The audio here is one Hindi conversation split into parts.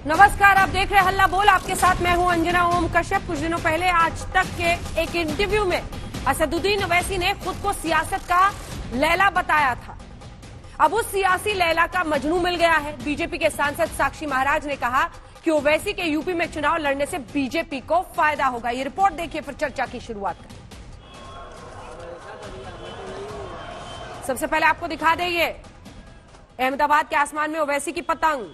नमस्कार, आप देख रहे हैं हल्ला बोल। आपके साथ मैं हूं अंजना ओम कश्यप। कुछ दिनों पहले आज तक के एक इंटरव्यू में असदुद्दीन ओवैसी ने खुद को सियासत का लैला बताया था। अब उस सियासी लैला का मजनू मिल गया है। बीजेपी के सांसद साक्षी महाराज ने कहा कि ओवैसी के यूपी में चुनाव लड़ने से बीजेपी को फायदा होगा। ये रिपोर्ट देखिए, फिर चर्चा की शुरुआत करें। सबसे पहले आपको दिखा देंगे अहमदाबाद के आसमान में ओवैसी की पतंग।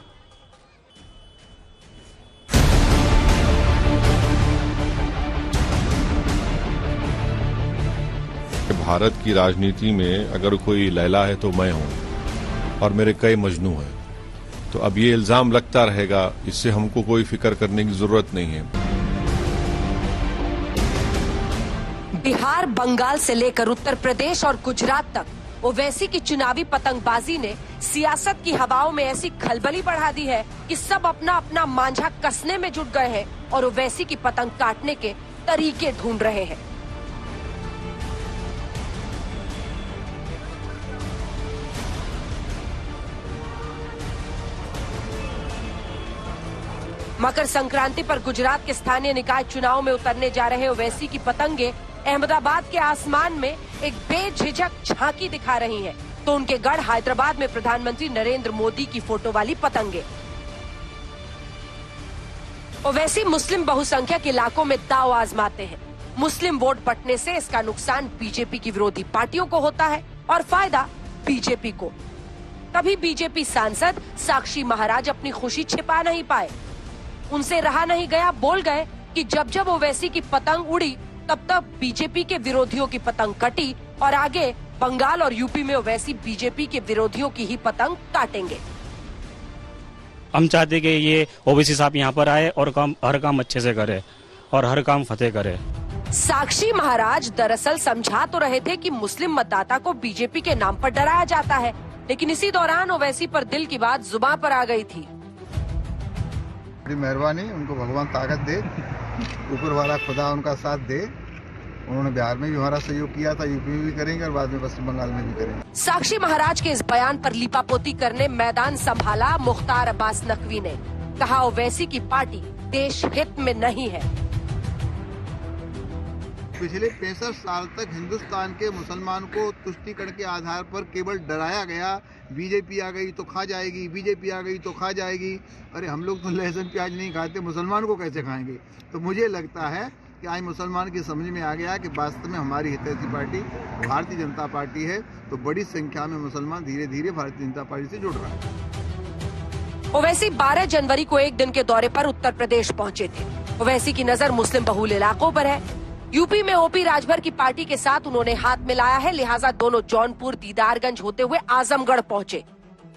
भारत की राजनीति में अगर कोई लैला है तो मैं हूं और मेरे कई मजनू हैं। तो अब ये इल्जाम लगता रहेगा, इससे हमको कोई फिक्र करने की जरूरत नहीं है। बिहार, बंगाल से लेकर उत्तर प्रदेश और गुजरात तक ओवैसी की चुनावी पतंगबाजी ने सियासत की हवाओं में ऐसी खलबली बढ़ा दी है कि सब अपना अपना मांझा कसने में जुट गए हैं और ओवैसी की पतंग काटने के तरीके ढूंढ रहे हैं। मकर संक्रांति पर गुजरात के स्थानीय निकाय चुनाव में उतरने जा रहे ओवैसी की पतंगे अहमदाबाद के आसमान में एक बेझिझक झांकी दिखा रही हैं। तो उनके गढ़ हैदराबाद में प्रधानमंत्री नरेंद्र मोदी की फोटो वाली पतंगे। ओवैसी मुस्लिम बहुसंख्यक इलाकों में दांव आजमाते हैं। मुस्लिम वोट बंटने से इसका नुकसान बीजेपी की विरोधी पार्टियों को होता है और फायदा बीजेपी को। तभी बीजेपी सांसद साक्षी महाराज अपनी खुशी छिपा नहीं पाए। उनसे रहा नहीं गया, बोल गए कि जब जब ओवैसी की पतंग उड़ी तब तब बीजेपी के विरोधियों की पतंग कटी और आगे बंगाल और यूपी में ओवैसी बीजेपी के विरोधियों की ही पतंग काटेंगे। हम चाहते कि ये ओवैसी साहब यहाँ पर आए और हर काम अच्छे से करे और हर काम फतेह करे। साक्षी महाराज दरअसल समझा तो रहे थे कि मुस्लिम मतदाता को बीजेपी के नाम पर डराया जाता है, लेकिन इसी दौरान ओवैसी पर दिल की बात जुबान पर आ गई थी। मेहरबानी, उनको भगवान ताकत दे, ऊपर वाला खुदा उनका साथ दे। उन्होंने बिहार में भी हमारा सहयोग किया था, यूपी में भी करेंगे और बाद में पश्चिम बंगाल में भी करेंगे। साक्षी महाराज के इस बयान पर लिपापोती करने मैदान संभाला मुख्तार अब्बास नकवी ने। कहा ओवैसी की पार्टी देश हित में नहीं है। पिछले 65 साल तक हिंदुस्तान के मुसलमान को तुष्टीकरण के आधार पर केवल डराया गया। बीजेपी आ गई तो खा जाएगी, बीजेपी आ गई तो खा जाएगी। अरे हम लोग तो लहसुन प्याज नहीं खाते, मुसलमान को कैसे खाएंगे? तो मुझे लगता है कि आज मुसलमान की समझ में आ गया कि वास्तव में हमारी हितैषी पार्टी भारतीय जनता पार्टी है। तो बड़ी संख्या में मुसलमान धीरे धीरे भारतीय जनता पार्टी से जुड़ रहा है। ओवैसी 12 जनवरी को एक दिन के दौरे पर उत्तर प्रदेश पहुंचे थे। ओवैसी की नजर मुस्लिम बहुल इलाकों पर है। यूपी में ओपी राजभर की पार्टी के साथ उन्होंने हाथ मिलाया है, लिहाजा दोनों जौनपुर, दीदारगंज होते हुए आजमगढ़ पहुंचे।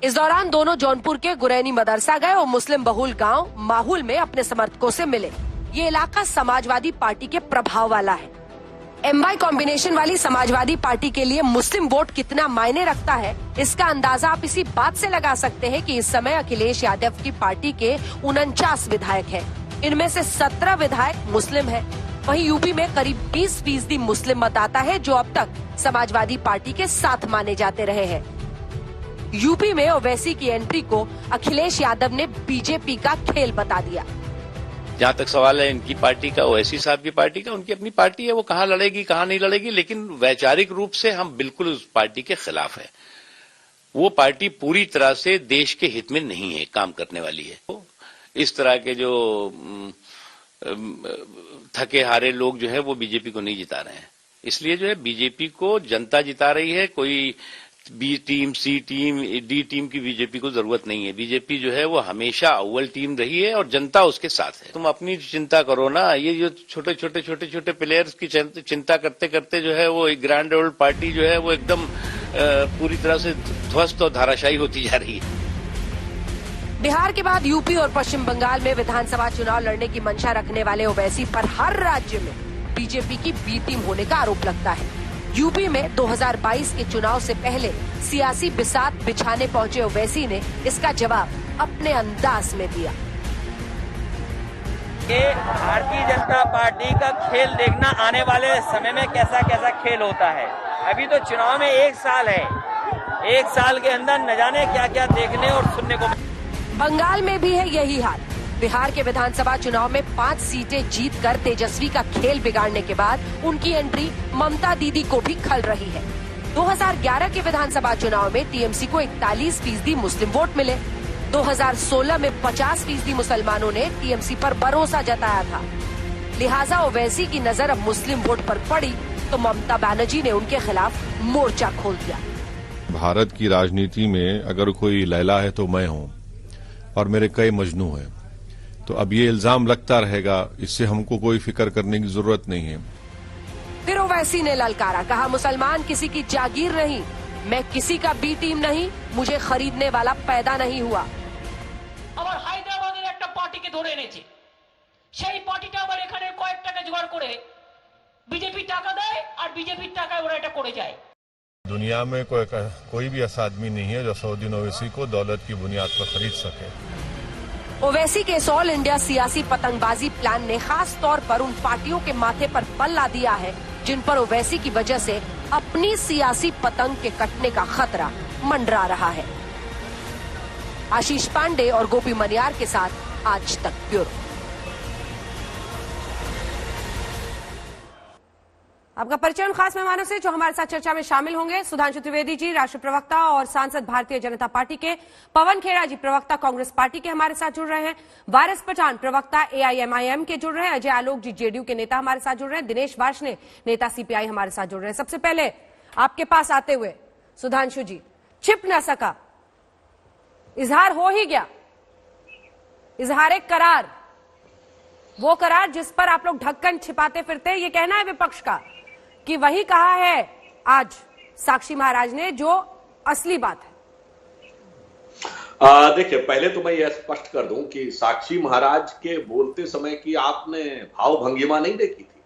इस दौरान दोनों जौनपुर के गुरैनी मदरसा गए और मुस्लिम बहुल गांव माहुल में अपने समर्थकों से मिले। ये इलाका समाजवादी पार्टी के प्रभाव वाला है। एमवाई कॉम्बिनेशन वाली समाजवादी पार्टी के लिए मुस्लिम वोट कितना मायने रखता है, इसका अंदाजा आप इसी बात से लगा सकते हैं कि इस समय अखिलेश यादव की पार्टी के 49 विधायक हैं। इनमें से 17 विधायक मुस्लिम हैं। वहीं यूपी में करीब 20% मुस्लिम मतदाता है जो अब तक समाजवादी पार्टी के साथ माने जाते रहे हैं। यूपी में ओवैसी की एंट्री को अखिलेश यादव ने बीजेपी का खेल बता दिया। जहां तक सवाल है इनकी पार्टी का, ओवैसी साहब की पार्टी का, उनकी अपनी पार्टी है, वो कहाँ लड़ेगी कहाँ नहीं लड़ेगी, लेकिन वैचारिक रूप से हम बिल्कुल उस पार्टी के खिलाफ है। वो पार्टी पूरी तरह से देश के हित में नहीं है, काम करने वाली है। इस तरह के जो थके हारे लोग जो है वो बीजेपी को नहीं जिता रहे हैं। इसलिए जो है बीजेपी को जनता जिता रही है। कोई बी टीम, सी टीम, डी टीम की बीजेपी को जरूरत नहीं है। बीजेपी जो है वो हमेशा अव्वल टीम रही है और जनता उसके साथ है। तुम अपनी चिंता करो ना, ये जो छोटे छोटे प्लेयर्स की चिंता करते करते जो है वो एक ग्रैंड ओल्ड पार्टी जो है वो एकदम पूरी तरह से ध्वस्त और धाराशायी होती जा रही है। बिहार के बाद यूपी और पश्चिम बंगाल में विधानसभा चुनाव लड़ने की मंशा रखने वाले ओवैसी पर हर राज्य में बीजेपी की बी टीम होने का आरोप लगता है। यूपी में 2022 के चुनाव से पहले सियासी बिसात बिछाने पहुंचे ओवैसी ने इसका जवाब अपने अंदाज में दिया। ये भारतीय जनता पार्टी का खेल देखना आने वाले समय में कैसा कैसा खेल होता है। अभी तो चुनाव में 1 साल है, 1 साल के अंदर न जाने क्या क्या देखने और सुनने को। बंगाल में भी है यही हाल। बिहार के विधानसभा चुनाव में 5 सीटें जीतकर तेजस्वी का खेल बिगाड़ने के बाद उनकी एंट्री ममता दीदी को भी खल रही है। 2011 के विधानसभा चुनाव में टीएमसी को 41% मुस्लिम वोट मिले। 2016 में 50% मुसलमानों ने टीएमसी पर भरोसा जताया था। लिहाजा ओवैसी की नजर अब मुस्लिम वोट पर पड़ी तो ममता बनर्जी ने उनके खिलाफ मोर्चा खोल दिया। भारत की राजनीति में अगर कोई लैला है तो मैं हूं और मेरे कई मजनू हैं। तो अब ये इल्जाम लगता रहेगा, इससे हमको कोई फिक्र करने की जरूरत नहीं है। फिर ओवैसी ने ललकारा, कहा मुसलमान किसी की जागीर नहीं, मैं किसी का बी टीम नहीं, मुझे खरीदने वाला पैदा नहीं हुआ। আবার হায়দ্রাবাদের একটা পার্টিকে ধরে এনেছে, সেই পার্টিটা আবার এখানে কয়েক টাকা জোগাড় করে বিজেপি টাকা দেয় আর বিজেপির টাকায় ওরা এটা করে যায়। दुनिया में कोई भी ऐसा आदमी नहीं है जो सऊदीन ओवैसी को दौलत की बुनियाद पर खरीद सके। ओवैसी के ऑल इंडिया सियासी पतंगबाजी प्लान ने खास तौर पर उन पार्टियों के माथे पर पल्ला दिया है जिन पर ओवैसी की वजह से अपनी सियासी पतंग के कटने का खतरा मंडरा रहा है। आशीष पांडे और गोपी मनियार के साथ आज तक ब्यूरो। आपका परिचय उन खास मेहमानों से जो हमारे साथ चर्चा में शामिल होंगे। सुधांशु त्रिवेदी जी, राष्ट्रीय प्रवक्ता और सांसद भारतीय जनता पार्टी के। पवन खेड़ा जी, प्रवक्ता कांग्रेस पार्टी के, हमारे साथ जुड़ रहे हैं। वारिस पठान, प्रवक्ता एआईएमआईएम के जुड़ रहे हैं। अजय आलोक जी, जेडीयू के नेता, हमारे साथ जुड़ रहे हैं। दिनेश वार्ष्णेय, नेता सीपीआई, हमारे साथ जुड़ रहे हैं। सबसे पहले आपके पास आते हुए सुधांशु जी, छिप न सका, इजहार हो ही गया, इजहार करार, वो करार जिस पर आप लोग ढक्कन छिपाते फिरते, ये कहना है विपक्ष का कि वही कहा है आज साक्षी महाराज ने जो असली बात है। देखिए, पहले तो मैं यह स्पष्ट कर दूं कि साक्षी महाराज के बोलते समय की आपने भाव भंगिमा नहीं देखी थी,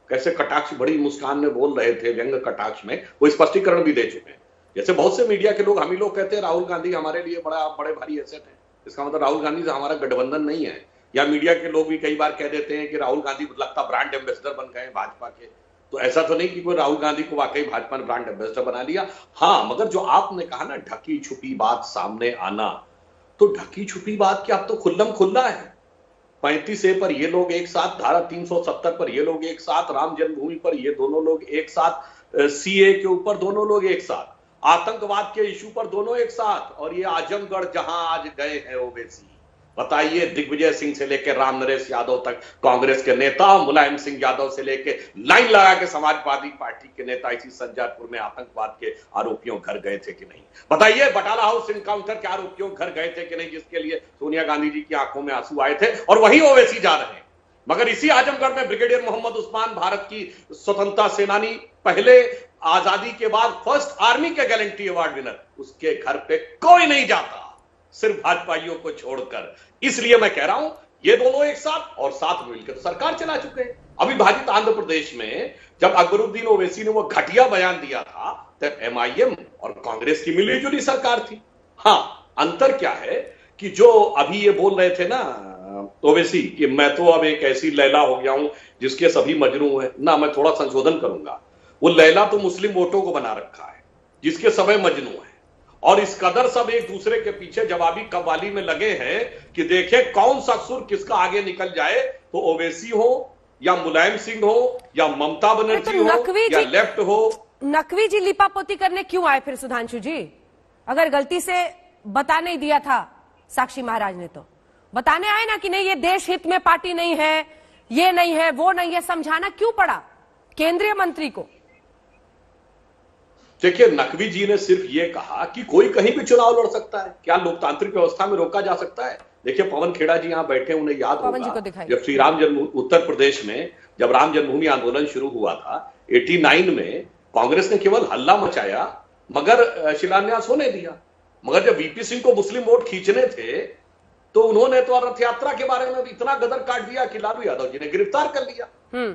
कैसे कटाक्ष भरी मुस्कान में बोल रहे थे, व्यंग कटाक्ष में, वो स्पष्टीकरण भी दे चुके हैं। जैसे बहुत से मीडिया के लोग, हम ही लोग कहते हैं राहुल गांधी हमारे लिए बड़े भारी एसेट है, इसका मतलब राहुल गांधी से हमारा गठबंधन नहीं है। या मीडिया के लोग भी कई बार कह देते हैं कि राहुल गांधी लगता ब्रांड एम्बेसडर बन गए भाजपा के। तो ऐसा तो नहीं कि कोई राहुल गांधी को वाकई भाजपा ने ब्रांड एम्बेसडर बना लिया। हाँ, मगर जो आपने कहा ना ढकी छुपी बात सामने आना, तो ढकी छुपी बात क्या, अब तो खुल्लम खुल्ला है। 35A पर ये लोग एक साथ, धारा 370 पर ये लोग एक साथ, राम जन्मभूमि पर ये दोनों लोग एक साथ, सीए के ऊपर दोनों लोग एक साथ, आतंकवाद के इशू पर दोनों एक साथ, और ये आजमगढ़ जहां आज गए हैं ओवैसी। बताइए, दिग्विजय सिंह से लेकर राम नरेश यादव तक कांग्रेस के नेता, मुलायम सिंह यादव से लेकर लाइन लगा के समाजवादी पार्टी के नेता इसी संजापुर में आतंकवाद के आरोपियों घर गए थे कि नहीं? बताइए, बटाला हाउस इनकाउंटर के आरोपियों घर गए थे कि नहीं, जिसके लिए सोनिया गांधी जी की आंखों में आंसू आए थे, और वही ओवैसी जा रहे हैं। मगर इसी आजमगढ़ में ब्रिगेडियर मोहम्मद उस्मान, भारत की स्वतंत्रता सेनानी, पहले आजादी के बाद फर्स्ट आर्मी के गैलेंट्री अवार्ड विनर, उसके घर पे कोई नहीं जाता, सिर्फ भाजपाइयों को छोड़कर। इसलिए मैं कह रहा हूं, ये दोनों एक साथ और साथ मिलकर तो सरकार चला चुके हैं। अविभाजित आंध्र प्रदेश में जब अकबरुद्दीन ओवैसी ने वो घटिया बयान दिया था, तब एमआईएम और कांग्रेस की मिलीजुली सरकार थी। हाँ, अंतर क्या है कि जो अभी ये बोल रहे थे ना ओवैसी कि मैं तो अब एक ऐसी लैला हो गया हूं जिसके सभी मजनू हैं, ना, मैं थोड़ा संशोधन करूंगा। वो लैला तो मुस्लिम वोटों को बना रखा है जिसके सभी मजनू हैं, और इस कदर सब एक दूसरे के पीछे जवाबी कव्वाली में लगे हैं कि देखें कौन सा सुर किसका आगे निकल जाए, तो ओवैसी हो या मुलायम सिंह हो या ममता बनर्जी हो या लेफ्ट हो। नकवी जी लिपापोती करने क्यों आए फिर सुधांशु जी? अगर गलती से बता नहीं दिया था साक्षी महाराज ने तो बताने आए ना कि नहीं, ये देश हित में पार्टी नहीं है, ये नहीं है, वो नहीं है, समझाना क्यों पड़ा केंद्रीय मंत्री को? देखिए, नकवी जी ने सिर्फ ये कहा कि कोई कहीं भी चुनाव लड़ सकता है, क्या लोकतांत्रिक व्यवस्था में रोका जा सकता है? देखिए, पवन खेड़ा जी यहाँ बैठे, उन्हें याद होगा जब श्री राम जन्मभूमि उत्तर प्रदेश में जब राम जन्मभूमि आंदोलन शुरू हुआ था 89 में, कांग्रेस ने केवल हल्ला मचाया मगर शिलान्यास होने दिया। मगर जब वीपी सिंह को मुस्लिम वोट खींचने थे तो उन्होंने तो रथ यात्रा के बारे में इतना गदर काट दिया कि लालू यादव जी ने गिरफ्तार कर लिया।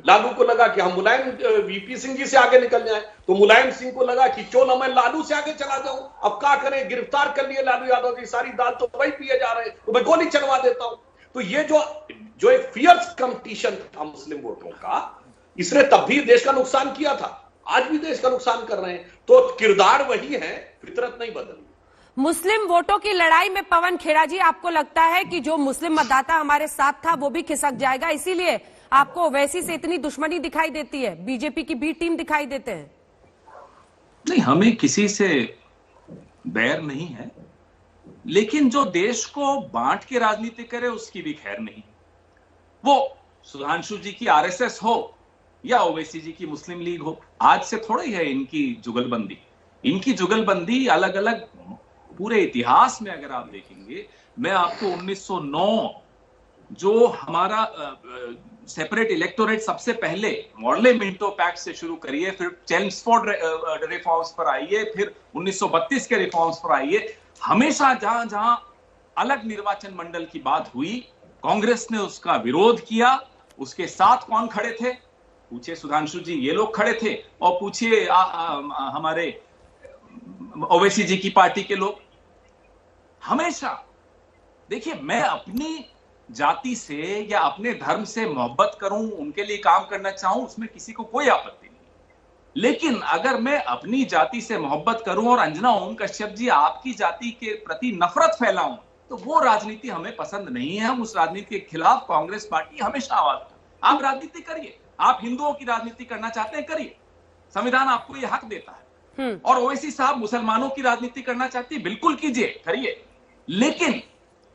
लालू को लगा कि हम मुलायम वीपी सिंह जी से आगे निकल जाएं, तो मुलायम सिंह को लगा कि क्यों ना मैं लालू से आगे चला जाऊं, अब क्या करें, गिरफ्तार कर लिए लालू यादव जी, सारी दाल तो वही पिए जा रहे हैं, तो मैं गोली चलवा देता हूं। तो ये जो एक फियर्स कंपटीशन था मुस्लिम वोटों का, इसने तब भी देश का नुकसान किया था, आज भी देश का नुकसान कर रहे हैं। तो किरदार वही है, फितरत नहीं बदली। मुस्लिम वोटों की लड़ाई में पवन खेड़ा जी, आपको लगता है कि जो मुस्लिम मतदाता हमारे साथ था वो भी खिसक जाएगा, इसीलिए आपको ओवैसी से इतनी दुश्मनी दिखाई देती है, बीजेपी की बी टीम दिखाई देते हैं? नहीं, हमें किसी से बैर नहीं है, लेकिन जो देश को बांट के राजनीति करे उसकी भी खैर नहीं। वो सुधांशु जी की आरएसएस हो या ओवैसी जी की मुस्लिम लीग हो, आज से थोड़ा ही है इनकी जुगलबंदी। इनकी जुगलबंदी अलग अलग पूरे इतिहास में अगर आप देखेंगे, मैं आपको 1909 जो हमारा सेपरेट इलेक्टोरेट सबसे पहले मॉडले मिंटो पैक्ट से शुरू करिए, फिर चेम्सफोर्ड रिफॉर्म्स पर आइए, फिर 1932 के रिफॉर्म्स पर आइए, हमेशा जहां जहां अलग निर्वाचन मंडल की बात हुई, कांग्रेस ने उसका विरोध किया। उसके साथ कौन खड़े थे? पूछिए सुधांशु जी, ये लोग खड़े थे, और पूछिए हमारे ओवैसी जी की पार्टी के लोग। हमेशा देखिए, मैं अपनी जाति से या अपने धर्म से मोहब्बत करूं, उनके लिए काम करना चाहूं, उसमें किसी को कोई आपत्ति नहीं। लेकिन अगर मैं अपनी जाति से मोहब्बत करूं और अंजना ओम कश्यप जी आपकी जाति के प्रति नफरत फैलाऊं, तो वो राजनीति हमें पसंद नहीं है। हम उस राजनीति के खिलाफ कांग्रेस पार्टी हमेशा आवाज उठाए। आप राजनीति करिए, आप हिंदुओं की राजनीति करना चाहते हैं करिए, संविधान आपको ये हक देता है। और ओवैसी साहब मुसलमानों की राजनीति करना चाहती है, बिल्कुल कीजिए, करिए। लेकिन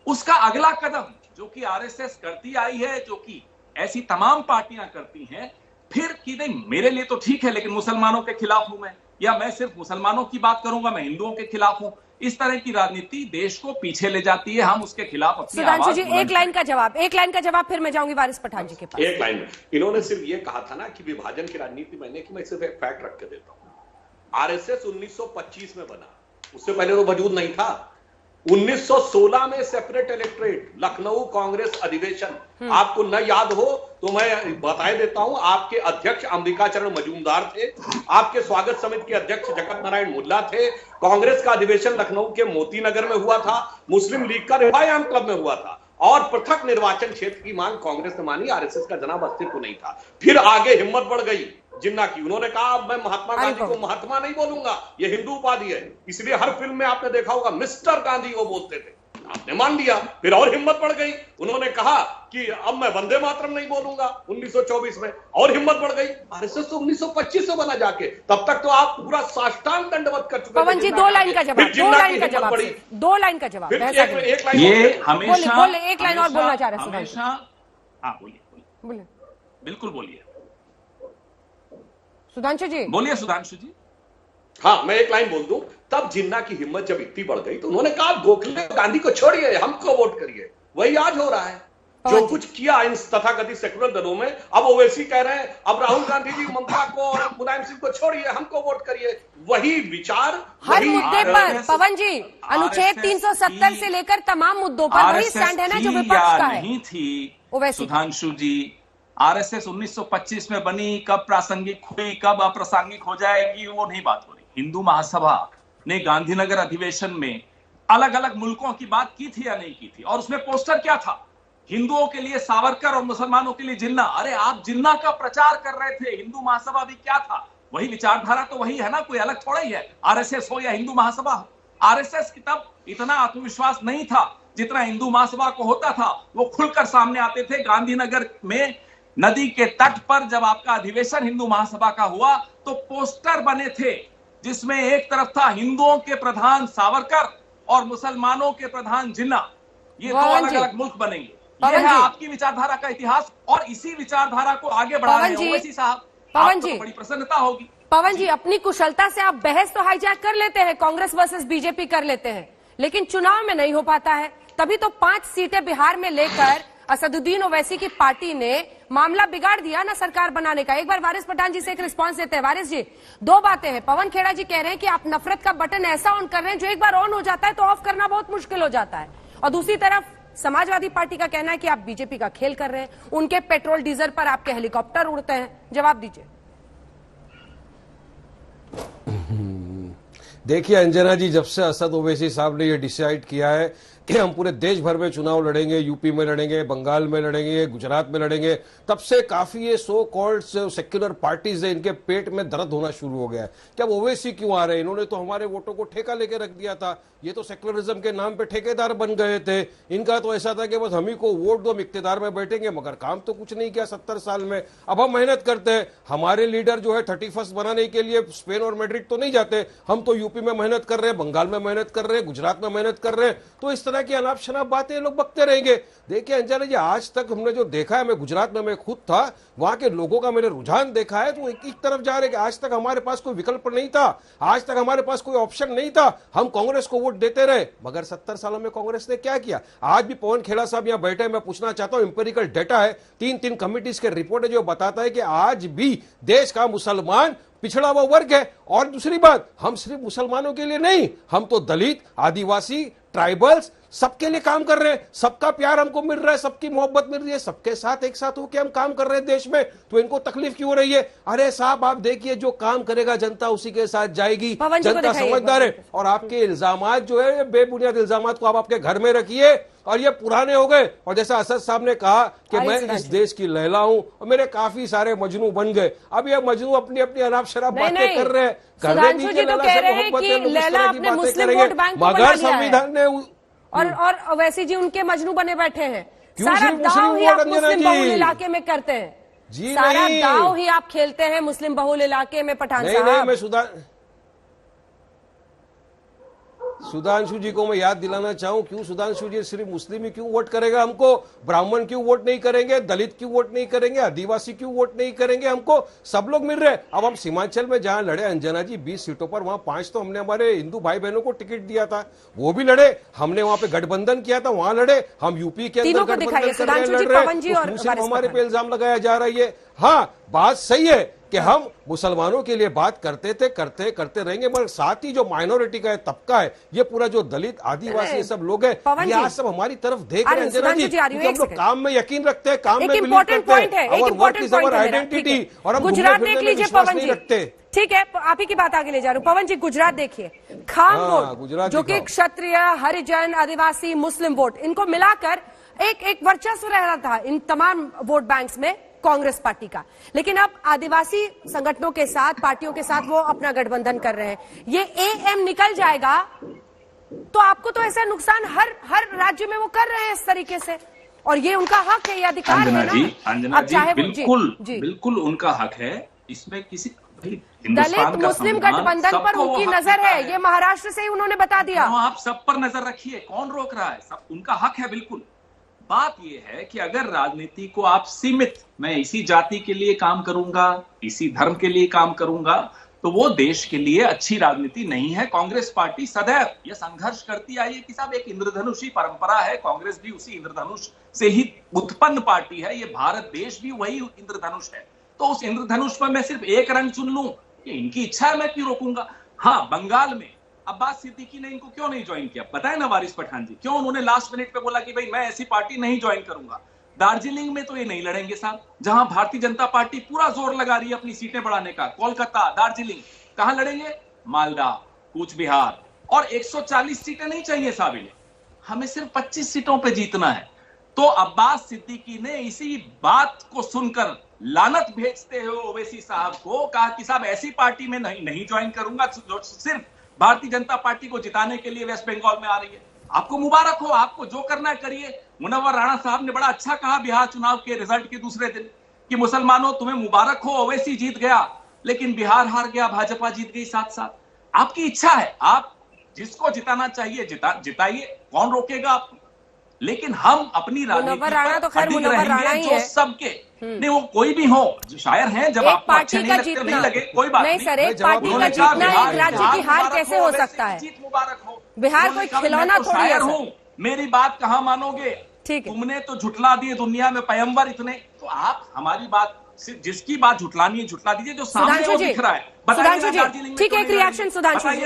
उसका अगला कदम जो कि आरएसएस करती आई है, जो कि ऐसी तमाम पार्टियां करती हैं, फिर कि नहीं मेरे लिए तो ठीक है लेकिन मुसलमानों के खिलाफ हूं मैं, या मैं सिर्फ मुसलमानों की बात करूंगा, मैं हिंदुओं के खिलाफ हूं, इस तरह की राजनीति देश को पीछे ले जाती है। हम उसके खिलाफ अपनी सुधांशु जी, एक लाइन का जवाब, फिर मैं जाऊंगी वारिस पठान जी के पास। एक लाइन में इन्होंने सिर्फ ये कहा था ना कि विभाजन की राजनीति मैंने कि मैं सिर्फ एक फैक्ट रख के देता हूं। आरएसएस 1925 में बना, उससे पहले तो वजूद नहीं था। 1916 में सेपरेट इलेक्टोरेट लखनऊ कांग्रेस अधिवेशन, आपको न याद हो तो मैं बताए देता हूं। आपके अध्यक्ष अंबिकाचरण मजूमदार थे, आपके स्वागत समिति के अध्यक्ष जगत नारायण मुल्ला थे। कांग्रेस का अधिवेशन लखनऊ के मोती नगर में हुआ था, मुस्लिम लीग का रिवायाम क्लब में हुआ था, और पृथक निर्वाचन क्षेत्र की मांग कांग्रेस ने मानी, आरएसएस का जनाब अस्तित्व नहीं था। फिर आगे हिम्मत बढ़ गई जिन्ना की, उन्होंने कहा मैं महात्मा गांधी को महात्मा नहीं बोलूंगा, ये हिंदू उपाधि है, इसलिए हर फिल्म में आपने देखा होगा मिस्टर गांधी वो बोलते थे, आपने मान लिया। फिर और हिम्मत बढ़ गई, उन्होंने कहा कि अब मैं वंदे मातरम नहीं बोलूंगा 1924 में, और हिम्मत बढ़ गई। आरएसएस तो 1925 से बना जाके, तब तक तो आप पूरा साष्टांग दंडवत कर चुके। पवन जी, 2 लाइन का जवाब, 2 लाइन का जवाब, 2 लाइन का जवाब। ये हमेशा एक लाइन और बोलना चाह रहे हैं हमेशा। हाँ बोलिए, बिल्कुल बोलिए सुधांशु जी, बोलिए सुधांशु जी। हाँ, मैं एक लाइन बोल दूं। तब जिन्ना की हिम्मत जब इतनी बढ़ गई तो उन्होंने कहा गोखले गांधी को छोड़िए, हमको वोट करिए। वही आज हो रहा है, जो कुछ किया इन तथाकथित सेकुलर दलों में। अब ओवैसी कह रहे हैं अब राहुल गांधी जी ममता को और मुलायम सिंह को छोड़िए, हमको वोट करिए। वही विचार हर मुद्दे पर पवन जी, अनुच्छेद 370 से लेकर तमाम मुद्दों पर वही स्टैंड है ना जो विपक्ष का है। नहीं थी सुधांशु जी, आरएसएस 1925 में बनी, कब प्रासंगिक हुई कब अप्रासंगिक हो जाएगी वो नहीं बात हो रही। हिंदू महासभा ने गांधीनगर अधिवेशन में अलग अलग मुल्कों की बात की थी या नहीं की थी, और उसमें पोस्टर क्या था? हिंदुओं के लिए सावरकर और मुसलमानों के लिए जिन्ना। अरे आप जिन्ना का प्रचार कर रहे थे, हिंदू महासभा भी क्या था? वही विचारधारा तो वही है ना, कोई अलग थोड़ा ही है, आरएसएस हो या हिंदू महासभा हो। आरएसएस की तब इतना आत्मविश्वास नहीं था जितना हिंदू महासभा को होता था। वो खुलकर सामने आते थे। गांधीनगर में नदी के तट पर जब आपका अधिवेशन हिंदू महासभा का हुआ तो पोस्टर बने थे जिसमें एक तरफ था हिंदुओं के प्रधान सावरकर और मुसलमानों के प्रधान जिन्ना। ये दो अलग अलग मुल्क बनेंगे। ये है आपकी विचारधारा का इतिहास, और इसी विचारधारा को आगे बढ़ाने ओवैसी साहब, पवन जी, बड़ी प्रसन्नता होगी। पवन जी, अपनी कुशलता से आप बहस तो हाईजैक कर लेते हैं, कांग्रेस वर्सेस बीजेपी कर लेते हैं, लेकिन चुनाव में नहीं हो पाता है। तभी तो 5 सीटें बिहार में लेकर असदुद्दीन ओवैसी की पार्टी ने मामला बिगाड़ दिया ना सरकार बनाने का। एक बार वारिस पठान जी से एक रिस्पांस देते हैं। वारिस जी, 2 बातें हैं। पवन खेड़ा जी कह रहे हैं कि आप नफरत का बटन ऐसा ऑन कर रहे हैं जो एक बार ऑन हो जाता है तो ऑफ करना बहुत मुश्किल हो जाता है, और दूसरी तरफ समाजवादी पार्टी का कहना है कि आप बीजेपी का खेल कर रहे हैं, उनके पेट्रोल डीजल पर आपके हेलीकॉप्टर उड़ते हैं। जवाब दीजिए। देखिए अंजना जी, जब से असद ओवैसी साहब ने ये डिसाइड किया है कि हम पूरे देश भर में चुनाव लड़ेंगे, यूपी में लड़ेंगे, बंगाल में लड़ेंगे, गुजरात में लड़ेंगे, तब से काफी ये सो कॉल्ड सेक्युलर पार्टीज है, इनके पेट में दर्द होना शुरू हो गया है कि अब ओवैसी क्यों आ रहे हैं, इन्होंने तो हमारे वोटों को ठेका लेके रख दिया था, ये तो सेक्युलरिज्म के नाम पे ठेकेदार बन गए थे, इनका तो ऐसा था कि बस हम ही को वोट दो, हम इख्तियार में बैठेंगे, मगर काम तो कुछ नहीं किया 70 साल में। अब हम मेहनत करते हैं, हमारे लीडर जो है 31 बनाने के लिए स्पेन और मैड्रिड तो नहीं जाते, हम तो यूपी में मेहनत कर रहे हैं, बंगाल में मेहनत कर रहे हैं, गुजरात में मेहनत कर रहे हैं, तो इस तरह की अनाप शनाप बातें लोग बकते रहेंगे। देखिए अंजना जी, आज तक हमने जो देखा है, मैं गुजरात में मैं खुद था, वहां के लोगों का मैंने रुझान देखा है, तो एक तरफ जा रहे कि आज तक हमारे पास कोई विकल्प नहीं था, आज तक हमारे पास कोई ऑप्शन नहीं था, हम कांग्रेस को वोट देते रहे, मगर 70 सालों में कांग्रेस ने क्या किया? आज भी पवन खेड़ा साहब यहां बैठे, मैं पूछना चाहता हूं, इंपेरिकल डेटा है, 3 कमिटीज के रिपोर्ट है जो बताता है कि आज भी देश का मुसलमान पिछड़ा हुआ वर्ग है। और दूसरी बात, हम सिर्फ मुसलमानों के लिए नहीं, हम तो दलित, आदिवासी, ट्राइबल्स सबके लिए काम कर रहे हैं, सबका प्यार हमको मिल रहा है, सबकी मोहब्बत मिल रही है, सबके साथ एक साथ होकर हम काम कर रहे हैं देश में, तो इनको तकलीफ क्यों हो रही है? अरे साहब आप देखिए, जो काम करेगा जनता उसी के साथ जाएगी, जनता समझदार है। और आपके इल्जामात जो है, बेबुनियाद इल्जामात को आप आपके घर में रखिए, और ये पुराने हो गए। और जैसा असद साहब ने कहा कि मैं इस देश की लैला हूं और मेरे काफी सारे मजनू बन गए, अब ये मजनू अपनी अपनी अनाप शराब बातें कर रहे हैं, सुधांशु जी तो कह रहे हैं कि लैला अपने मुस्लिम वोट बैंक को मगर संविधान ने और ओवैसी जी उनके मजनू बने बैठे हैं। सारा दाव ही आप मुस्लिम बहुल इलाके में करते हैं जी, सारा दाव ही आप खेलते हैं मुस्लिम बहुल इलाके में। पठान साहब नहीं, मैं सुधांशु जी को मैं याद दिलाना चाहूं, क्यों सुधांशु जी सिर्फ मुस्लिम ही क्यों वोट करेगा हमको? ब्राह्मण क्यों वोट नहीं करेंगे? दलित क्यों वोट नहीं करेंगे? आदिवासी क्यों वोट नहीं करेंगे? हमको सब लोग मिल रहे हैं। अब हम सीमांचल में जहां लड़े अंजना जी 20 सीटों पर, वहां 5 तो हमने हमारे हिंदू भाई बहनों को टिकट दिया था, वो भी लड़े, हमने वहां पे गठबंधन किया था, वहां लड़े, हम यूपी के अंदर गठबंधन करने लड़ रहे हैं, हमारे पे इल्जाम लगाया जा रहा है। हाँ, बात सही है कि हम मुसलमानों के लिए बात करते थे, करते रहेंगे, मगर साथ ही जो माइनॉरिटी का तबका है, ये पूरा जो दलित, आदिवासी, ये सब लोग हैं, ये आज सब हमारी तरफ देख रहे हैं अंजना जी, क्योंकि हम लोग काम में यकीन रखते हैं, काम में बिलीव करते हैं, और वर्क इज आवर आइडेंटिटी, और हम गुजरात देख लीजिए पवन जी, रखते। ठीक है, आप ही की बात आगे ले जा रहा हूं। पवन जी, गुजरात देखिए, खाम वोट जो कि क्षत्रिय, हरिजन, आदिवासी, मुस्लिम वोट, इनको मिलाकर एक वर्चस्व रह रहा था इन तमाम वोट बैंक्स में कांग्रेस पार्टी का, लेकिन अब आदिवासी संगठनों के साथ, पार्टियों के साथ वो अपना गठबंधन कर रहे हैं, ये एएम निकल जाएगा तो आपको तो ऐसा नुकसान हर राज्य में वो कर रहे हैं इस तरीके से, और ये उनका हक है, ये अधिकार है ना। अंजना जी, बिल्कुल उनका हक है, इसमें किसी दलित मुस्लिम गठबंधन पर उनकी नजर है, ये महाराष्ट्र से ही उन्होंने बता दिया। आप सब पर नजर रखिए, कौन रोक रहा है? सब उनका हक है, बिल्कुल। बात यह है कि अगर राजनीति को आप सीमित, मैं इसी जाति के लिए काम करूंगा, इसी धर्म के लिए काम करूंगा, तो वो देश के लिए अच्छी राजनीति नहीं है। कांग्रेस पार्टी सदैव ये संघर्ष करती आई है कि साहब एक इंद्रधनुषी परंपरा है, कांग्रेस भी उसी इंद्रधनुष से ही उत्पन्न पार्टी है, ये भारत देश भी वही इंद्रधनुष है, तो उस इंद्रधनुष पर मैं सिर्फ एक रंग चुन लूं, ये इनकी इच्छा है, मैं क्यों रोकूंगा? हाँ, बंगाल में अब्बास सिद्दीकी ने इनको क्यों नहीं ज्वाइन किया बताए ना वारिस पठान जी, क्यों उन्होंने लास्ट मिनट पे बोला कि भाई मैं ऐसी पार्टी नहीं ज्वाइन करूंगा? दार्जिलिंग में तो ये नहीं लड़ेंगे साहब, जहां भारतीय जनता पार्टी पूरा जोर लगा रही है अपनी सीटें बढ़ाने का, कोलकाता, दार्जिलिंग, कहां लड़ेंगे? मालदा, कूच बिहार, और 140 सीटें नहीं चाहिए साहब इन्हें, हमें सिर्फ 25 सीटों पे जीतना है। तो अब्बास सिद्दीकी ने इसी बात को सुनकर लानत भेजते हुए ओवैसी साहब को कहा कि साहब ऐसी पार्टी में नहीं ज्वाइन करूंगा जो सिर्फ भारतीय जनता पार्टी को जिताने के लिए वेस्ट बंगाल में आ रही है। आपको मुबारक हो, आपको जो करना है करिए। मुनव्वर राणा साहब ने बड़ा अच्छा कहा बिहार चुनाव के रिजल्ट के दूसरे दिन कि मुसलमानों तुम्हें मुबारक हो, ओवैसी जीत गया, लेकिन बिहार हार गया, भाजपा जीत गई साथ साथ। आपकी इच्छा है, आप जिसको जिताना चाहिए जिताइए, कौन रोकेगा आपको? लेकिन हम अपनी राजनीति पर तो खैर मुनव्वर राणा ही है, सबके नहीं, वो कोई भी हो, जो शायर हैं, जब आपको अच्छे नहीं लगते नहीं लगे, कोई बात नहीं सर, एक पार्टी का जीतना एक राज्य की हार कैसे हो सकता है? जीत मुबारक हो, बिहार कोई खिलौना थोड़ी है सर। मेरी बात कहाँ मानोगे? ठीक है, तुमने तो झुटला दिए दुनिया में पैगंबर इतने, तो आप हमारी बात, जिसकी बात झुटलानी है झुटला दीजिए, जो सामने वो दिख रहा है। सुधांशु जी, ठीक है, एक रिएक्शन सुधांशु जी,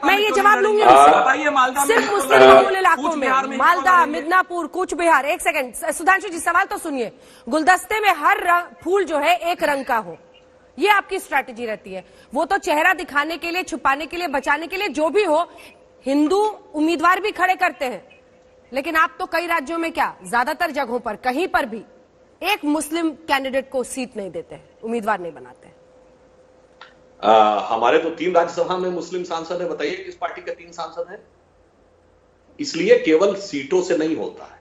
मैं ये जवाब लूंगी, बताइए मालदा में, सिर्फ मुस्लिम बहुल इलाकों में, मालदा, मिदनापुर, कूच बिहार। एक सेकंड सुधांशु जी, सवाल तो सुनिए। गुलदस्ते में हर फूल जो है एक रंग का हो, ये आपकी स्ट्रैटेजी रहती है। वो तो चेहरा दिखाने के लिए, छुपाने के लिए, बचाने के लिए, जो भी हो, हिंदू उम्मीदवार भी खड़े करते हैं, लेकिन आप तो कई राज्यों में क्या ज्यादातर जगहों पर कहीं पर भी एक मुस्लिम कैंडिडेट को सीट नहीं देते, उम्मीदवार नहीं बनाते। हमारे तो 3 राज्यसभा में मुस्लिम सांसद है। बताइए किस पार्टी के 3 सांसद हैं? इसलिए केवल सीटों से नहीं होता है,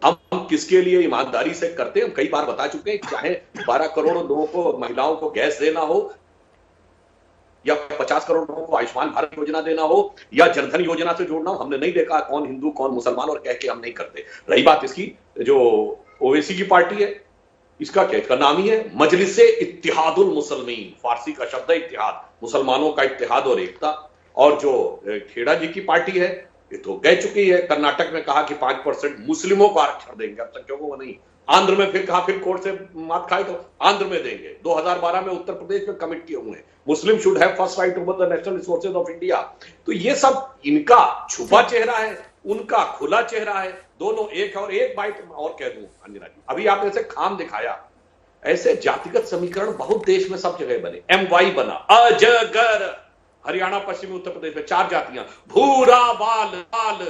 हम किसके लिए ईमानदारी से करते हैं। हम कई बार बता चुके हैं, चाहे 12 करोड़ लोगों को, महिलाओं को गैस देना हो, या 50 करोड़ लोगों को आयुष्मान भारत योजना देना हो, या जनधन योजना से जोड़ना हो, हमने नहीं देखा कौन हिंदू कौन मुसलमान और कह के हम नहीं करते। रही बात इसकी जो ओवैसी की पार्टी है, इसका क्या, इसका नाम ही है मजलिसे इत्तिहादुल मुसलमीन। फारसी का शब्द है इत्तिहाद, मुसलमानों का इत्तिहाद और एकता। और जो खेड़ा जी की पार्टी है, ये तो कह चुकी है, कर्नाटक में कहा कि 5% मुस्लिमों को आरक्षण देंगे, अब संख्याओं को नहीं। आंध्र में फिर कहा, फिर कोर्ट से मात खाए तो आंध्र में देंगे। 2012 में उत्तर प्रदेश में कमिट किए हुए हैं, मुस्लिम should have first right over the national resources of India. तो ये सब इनका छुपा चेहरा है, उनका खुला चेहरा है, दोनों एक है। और एक बात और कह दूं अंजना जी, अभी आपने ऐसे खाम दिखाया, ऐसे जातिगत समीकरण बहुत देश में सब जगह बने। MY बना, अजगर, हरियाणा पश्चिमी उत्तर प्रदेश में 4 जातियां, भूरा बाल लाल।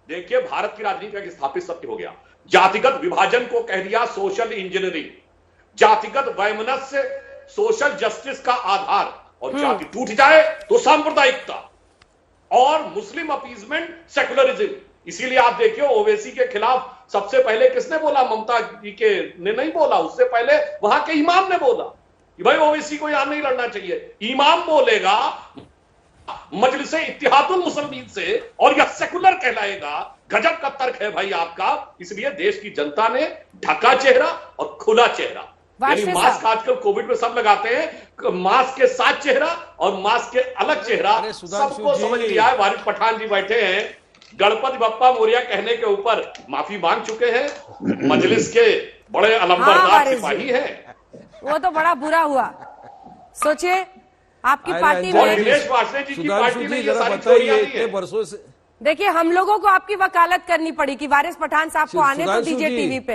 देखिए भारत की राजनीति का स्थापित सत्य हो गया। जातिगत विभाजन को कह दिया सोशल इंजीनियरिंग, जातिगत वैमनस्य सोशल जस्टिस का आधार, और जाति टूट जाए तो सांप्रदायिकता, और मुस्लिम अपीजमेंट सेकुलरिज्म। इसीलिए आप देखिए ओवैसी के खिलाफ सबसे पहले किसने बोला? ममता जी के ने नहीं बोला, उससे पहले वहां के इमाम ने बोला कि भाई ओवैसी को यहां नहीं लड़ना चाहिए। इमाम बोलेगा मजलिसे इत्तिहादुल मुसलमीन से, और यह सेकुलर कहलाएगा। गजब का तर्क है भाई आपका। इसलिए देश की जनता ने ढका चेहरा और खुला चेहरा, यानी मास्क आजकल कोविड में सब लगाते हैं, मास्क के साथ चेहरा और मास्क के अलग चेहरा, सबको समझ लिया है। वारिस पठान जी बैठे हैं, गणपति बप्पा मोरिया कहने के ऊपर माफी मांग चुके हैं। मजलिस के बड़े अलंबरदार सिपाही हैं। वो तो बड़ा बुरा हुआ। सोचिए आपकी पार्टी में दिनेश वासने जी की पार्टी में ये सारी चोरियां हुई हैं। वर्षों से देखिए हम लोगों को आपकी वकालत करनी पड़ी कि वारिस पठान साहब को आने तो दीजिए टीवी पे।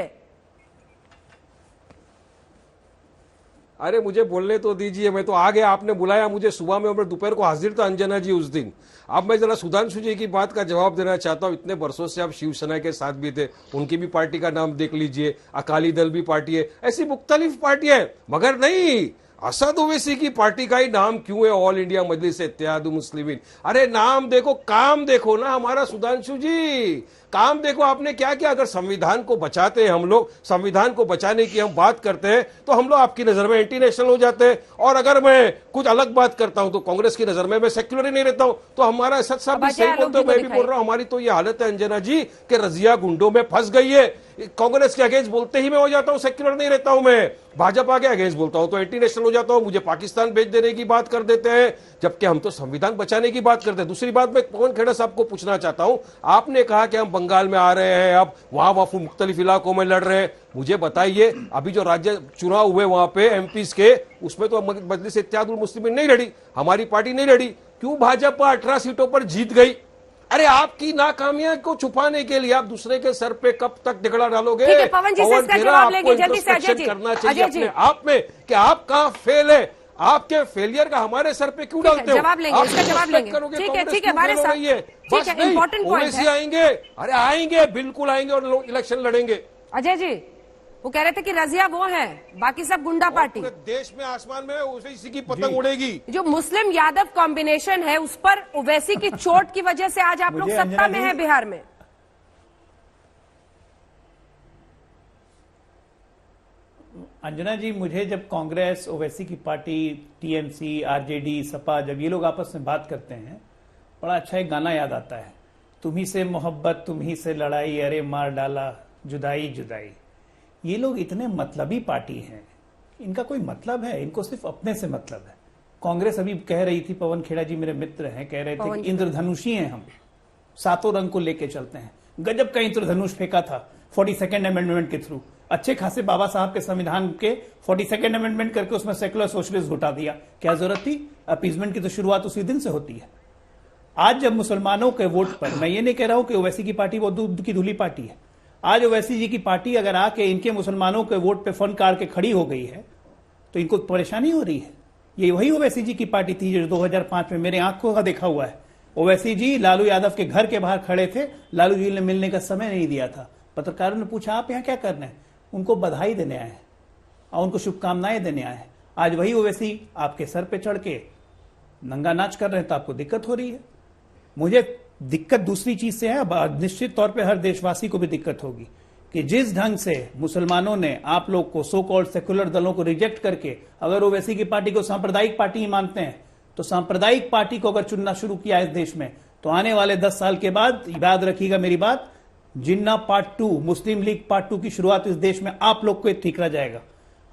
अरे मुझे बोलने तो दीजिए, मैं तो आ गया, आपने बुलाया मुझे सुबह में, और दोपहर को हाजिर था अंजना जी उस दिन। अब मैं जरा सुधांशु जी की बात का जवाब देना चाहता हूं। इतने वर्षों से आप शिवसेना के साथ भी थे, उनकी भी पार्टी का नाम देख लीजिए, अकाली दल भी पार्टी है, ऐसी मुख्तलिफ पार्टियां हैं, मगर नहीं, असद ओवैसी की पार्टी का ही नाम क्यों है ऑल इंडिया मजलिस इत्तेहादुल मुस्लिमीन? अरे नाम देखो, काम देखो ना हमारा सुधांशु जी, काम देखो आपने क्या किया। अगर संविधान को बचाते हैं हम लोग, संविधान को बचाने की हम बात करते हैं, तो हम लोग आपकी नजर में एंटी नेशनल हो जाते हैं। और अगर मैं कुछ अलग बात करता हूं तो कांग्रेस की नजर में मैं सेक्युलर ही नहीं रहता हूं। तो हमारा सच साहब भी सही बोलते, मैं भी बोल रहा हूं, हमारी तो ये हालत है अंजना जी कि रजिया गुंडों में फंस गई है। कांग्रेस के अगेंस्ट बोलते ही मैं हो जाता हूं, सेक्युलर नहीं रहता हूं। मैं भाजपा के अगेंस्ट बोलता हूं तो एंटी नेशनल हो जाता हूं, मुझे पाकिस्तान भेज देने की बात कर देते हैं, जबकि हम तो संविधान बचाने की बात करते हैं। दूसरी बात मैं पवन खेड़ा साहब को पूछना चाहता हूं, आपने कहा कि हम बंगाल में आ रहे हैं, अब वहां वफू मुख्तलिफ इलाकों में लड़ रहे हैं। मुझे बताइए अभी जो राज्य चुनाव हुए वहां पे एमपीज के, उसमें तो मजलिस इत्तेहादुल मुस्लिमीन नहीं लड़ी, हमारी पार्टी नहीं लड़ी। क्यों भाजपा 18 सीटों पर जीत गई? अरे आपकी नाकामियां को छुपाने के लिए आप दूसरे के सर पे कब तक टिकड़ा डालोगे? पवन जी से इसका जवाब लेंगे जल्दी से। अजय जी करना चाहिए अपने आप में कि आप कहां फेल है, आपके फेलियर का हमारे सर पे क्यों डालते हो? जवाब लेंगे, इसका जवाब लेंगे। ठीक है ठीक है, हमारे साथ बस नहीं, ओवैसी आएंगे, अरे आएंगे, बिल्कुल आएंगे और लोग इलेक्शन लड़ेंगे। अजय जी वो कह रहे थे कि रजिया वो है, बाकी सब गुंडा पार्टी। देश में आसमान में ओवैसी की पतंग उड़ेगी। जो मुस्लिम यादव कॉम्बिनेशन है उस पर ओवैसी की चोट की वजह से आज आप लोग सत्ता में हैं बिहार में। अंजना जी, मुझे जब कांग्रेस, ओवैसी की पार्टी, टीएमसी, आरजेडी, सपा, जब ये लोग आपस में बात करते हैं, बड़ा अच्छा एक गाना याद आता है, तुम्ही से मोहब्बत तुम्ही से लड़ाई, अरे मार डाला जुदाई जुदाई। ये लोग इतने मतलबी पार्टी हैं, इनका कोई मतलब है? इनको सिर्फ अपने से मतलब है। कांग्रेस अभी कह रही थी, पवन खेड़ा जी मेरे मित्र हैं, कह रहे थे कि इंद्रधनुषी हैं हम, 7 रंग को लेके चलते हैं। गजब का इंद्रधनुष फेंका था 42nd अमेंडमेंट के थ्रू, अच्छे खासे बाबा साहब के संविधान के 42nd अमेंडमेंट करके उसमें सेकुलर सोशलिस्ट घुटा दिया। क्या जरूरत थी? अपीजमेंट की तो शुरुआत उसी दिन से होती है। आज जब मुसलमानों के वोट पर, मैं ये नहीं कह रहा हूं कि ओवैसी की पार्टी वो दूध की धुली पार्टी है, आज ओवैसी जी की पार्टी अगर आके इनके मुसलमानों के वोट पे फन कार के खड़ी हो गई है तो इनको परेशानी हो रही है। ये वही ओवैसी जी की पार्टी थी जो 2005 में मेरे आंखों का देखा हुआ है, ओवैसी जी लालू यादव के घर के बाहर खड़े थे, लालू जी ने मिलने का समय नहीं दिया था। पत्रकारों ने पूछा आप यहाँ क्या करना है, उनको बधाई देने आए हैं और उनको शुभकामनाएं देने आए हैं। आज वही ओवैसी आपके सर पे चढ़ के नंगा नाच कर रहे हैं तो आपको दिक्कत हो रही है। मुझे दिक्कत दूसरी चीज से है, अब निश्चित तौर पे हर देशवासी को भी दिक्कत होगी कि जिस ढंग से मुसलमानों ने आप लोग को सो कॉल्ड सेक्युलर दलों को रिजेक्ट करके अगर ओवैसी की पार्टी को सांप्रदायिक पार्टी ही मानते हैं तो सांप्रदायिक पार्टी को अगर चुनना शुरू किया इस देश में तो आने वाले 10 साल के बाद याद रखिएगा मेरी बात, जिन्ना पार्ट 2 मुस्लिम लीग पार्ट 2 की शुरुआत इस देश में आप लोग को ठीक रह जाएगा।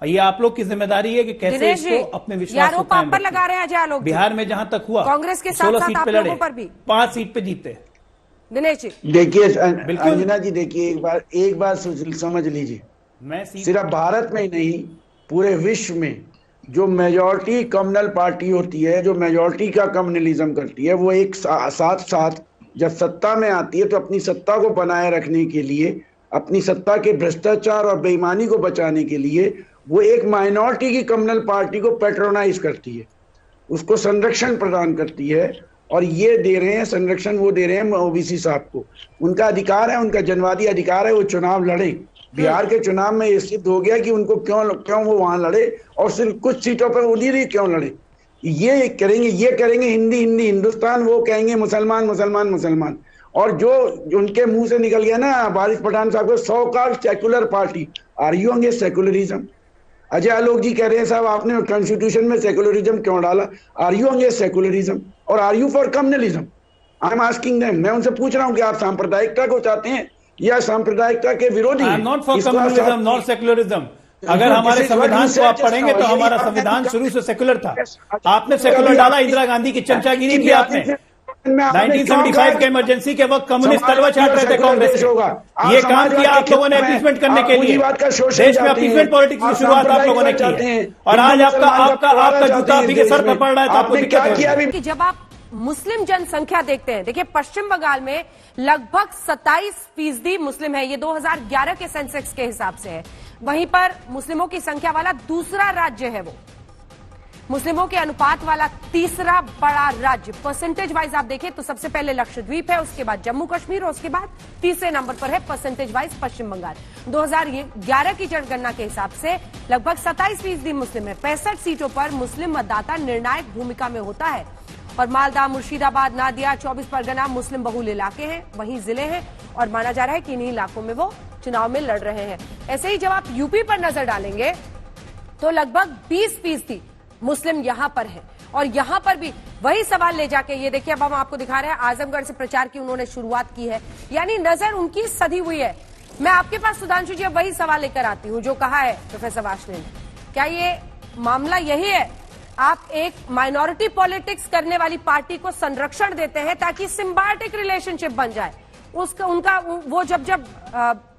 ये आप लोग की जिम्मेदारी है कि कैसे इसको अपने विश्वास को कायम रखें। लगा रहे हैं अजय आलोक। बिहार में जहां तक हुआ कांग्रेस के 16 साथ सीट पे लड़े, 5 सीट पे जीते। दिनेश जी देखिए अंजना जी, देखिए एक बार समझ लीजिए, मैं सिर्फ भारत में ही नहीं पूरे विश्व में जो मेजॉरिटी कम्युनल पार्टी होती है, जो मेजॉरिटी का कम्युनलिज्म करती है, वो एक साथ जब सत्ता में आती है तो अपनी सत्ता को बनाए रखने के लिए, अपनी सत्ता के भ्रष्टाचार और बेईमानी को बचाने के लिए वो एक माइनॉरिटी की कम्युनल पार्टी को पैट्रोनाइज करती है, उसको संरक्षण प्रदान करती है। और ये दे रहे हैं संरक्षण, वो दे रहे हैं ओबीसी साहब को। उनका अधिकार है, उनका जनवादी अधिकार है, वो चुनाव लड़े। बिहार के चुनाव में ये सिद्ध हो गया कि उनको क्यों वो वहां लड़े और सिर्फ कुछ सीटों पर उन्हीं क्यों लड़े। ये करेंगे हिंदी हिंदुस्तान, वो कहेंगे मुसलमान मुसलमान मुसलमान। और जो उनके मुंह से निकल गया ना वारिस पठान साहब को, so called secular party, are you against secularism? Ajay Alok ji कह रहे हैं साहब आपने कॉन्स्टिट्यूशन में सेक्युलरिज्म क्यों डाला? आर यू अगेंस्ट सेक्युलरिज्म और are you for communalism? I am asking them, मैं उनसे पूछ रहा हूं कि आप सांप्रदायिकता को चाहते हैं या सांप्रदायिकता के विरोधी? I am not for communalism not secularism. अगर हमारे संविधान को आप पढ़ेंगे तो हमारा संविधान शुरू से सेक्युलर था। आपने सेक्युलर डाला, इंदिरा गांधी की चमचागिरी की आपने। 1975 के इमरजेंसी के वक्त कम्युनिस्ट तलवा चाट रहे थे कांग्रेस से। ये काम किया आप लोगों ने अपीसमेंट करने के लिए। देश में अपीसमेंट पॉलिटिक्स की शुरुआत आप लोगों ने की है और आज आपका जूता आप ही के सर पर पड़ रहा है तो आपको दिक्कत हो रही है। जब आप मुस्लिम जनसंख्या देखते हैं, देखिए पश्चिम बंगाल में लगभग 27% मुस्लिम है, ये 2011 के सेंसेक्स के हिसाब से है। वहीं पर मुस्लिमों की संख्या वाला दूसरा राज्य है, वो मुस्लिमों के अनुपात वाला तीसरा बड़ा राज्य। परसेंटेज वाइज आप देखें तो सबसे पहले लक्षद्वीप है, उसके बाद जम्मू कश्मीर और उसके बाद तीसरे नंबर पर है परसेंटेज वाइज पश्चिम बंगाल। 2011 की जनगणना के हिसाब से लगभग 27% मुस्लिम है। 65 सीटों पर मुस्लिम मतदाता निर्णायक भूमिका में होता है और मालदा, मुर्शिदाबाद, नादिया, 24 परगना मुस्लिम बहुल इलाके हैं, वहीं जिले हैं और माना जा रहा है कि इन्हीं इलाकों में वो चुनाव में लड़ रहे हैं। ऐसे ही जब आप यूपी पर नजर डालेंगे तो लगभग 20% मुस्लिम यहां पर है और यहां पर भी वही सवाल ले जाके, ये देखिए अब हम आपको दिखा रहे हैं, आजमगढ़ से प्रचार की उन्होंने शुरुआत की है, यानी नजर उनकी सधी हुई है। मैं आपके पास सुधांशु जी अब वही सवाल लेकर आती हूं जो कहा है प्रोफेसर वार्ष्णेय ने, क्या ये मामला यही है, आप एक माइनॉरिटी पॉलिटिक्स करने वाली पार्टी को संरक्षण देते हैं ताकि सिम्बायोटिक रिलेशनशिप बन जाए, उनका वो जब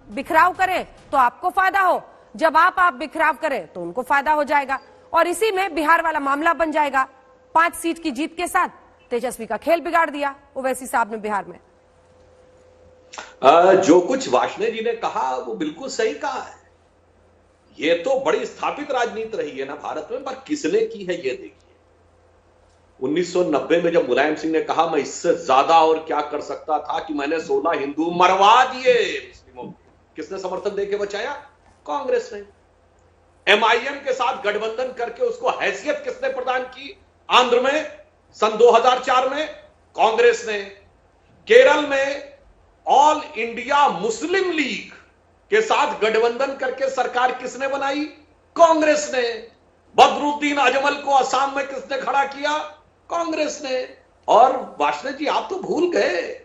बिखराव करे तो आपको फायदा हो, जब आप बिखराव करें तो उनको फायदा हो जाएगा और इसी में बिहार वाला मामला बन जाएगा। 5 सीट की जीत के साथ तेजस्वी का खेल बिगाड़ दिया ओवैसी साहब ने बिहार में। जो कुछ वार्ष्णेय जी ने कहा वो बिल्कुल सही कहा है। ये तो बड़ी स्थापित राजनीति रही है ना भारत में, पर किसने की है ये देखिए। 1990 में जब मुलायम सिंह ने कहा मैं इससे ज्यादा और क्या कर सकता था कि मैंने 16 हिंदू मरवा दिए मुस्लिमों, किसने समर्थन देके बचाया? कांग्रेस ने। एमआईएम के साथ गठबंधन करके उसको हैसियत किसने प्रदान की? आंध्र में सन 2004 में कांग्रेस ने। केरल में ऑल इंडिया मुस्लिम लीग के साथ गठबंधन करके सरकार किसने बनाई? कांग्रेस ने। बदरुद्दीन अजमल को असम में किसने खड़ा किया? कांग्रेस ने। और वार्ष्णेय जी आप तो भूल गए,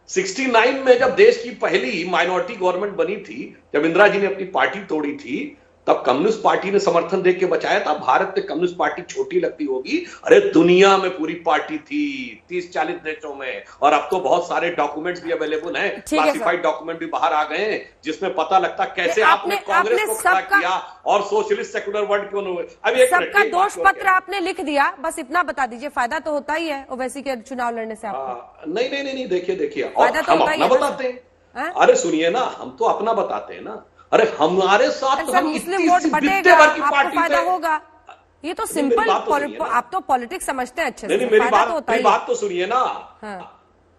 69 में जब देश की पहली माइनॉरिटी गवर्नमेंट बनी थी, जब इंदिरा जी ने अपनी पार्टी तोड़ी थी, तब कम्युनिस्ट पार्टी ने समर्थन देके बचाया था। भारत में कम्युनिस्ट पार्टी छोटी लगती होगी, अरे दुनिया में पूरी पार्टी थी 30-40 देशों में, और अब तो बहुत सारे डॉक्यूमेंट्स भी अवेलेबल हैं, क्लासिफाइड डॉक्यूमेंट भी बाहर आ गए हैं जिसमें पता लगता कैसे आपने कांग्रेस को खड़ा किया और सोशलिस्ट सेक्युलर वर्ल्ड क्यों हुए। अब सबका दोष पत्र आपने लिख दिया, बस इतना बता दीजिए, फायदा तो होता ही है ओवैसी के चुनाव लड़ने से आपको। नहीं, देखिए और हम अपना बताते हैं। अरे सुनिए ना, हम तो अपना बताते हैं ना। अरे हमारे साथ तो हम मुस्लिम वोट बढ़ेगा, आपको फायदा होगा। ये तो मेरी सिंपल बात तो सुनिए ना। आप तो पॉलिटिक्स समझते हैं अच्छे से। नहीं, मेरी फायदा बात तो सुनिए ना। हाँ।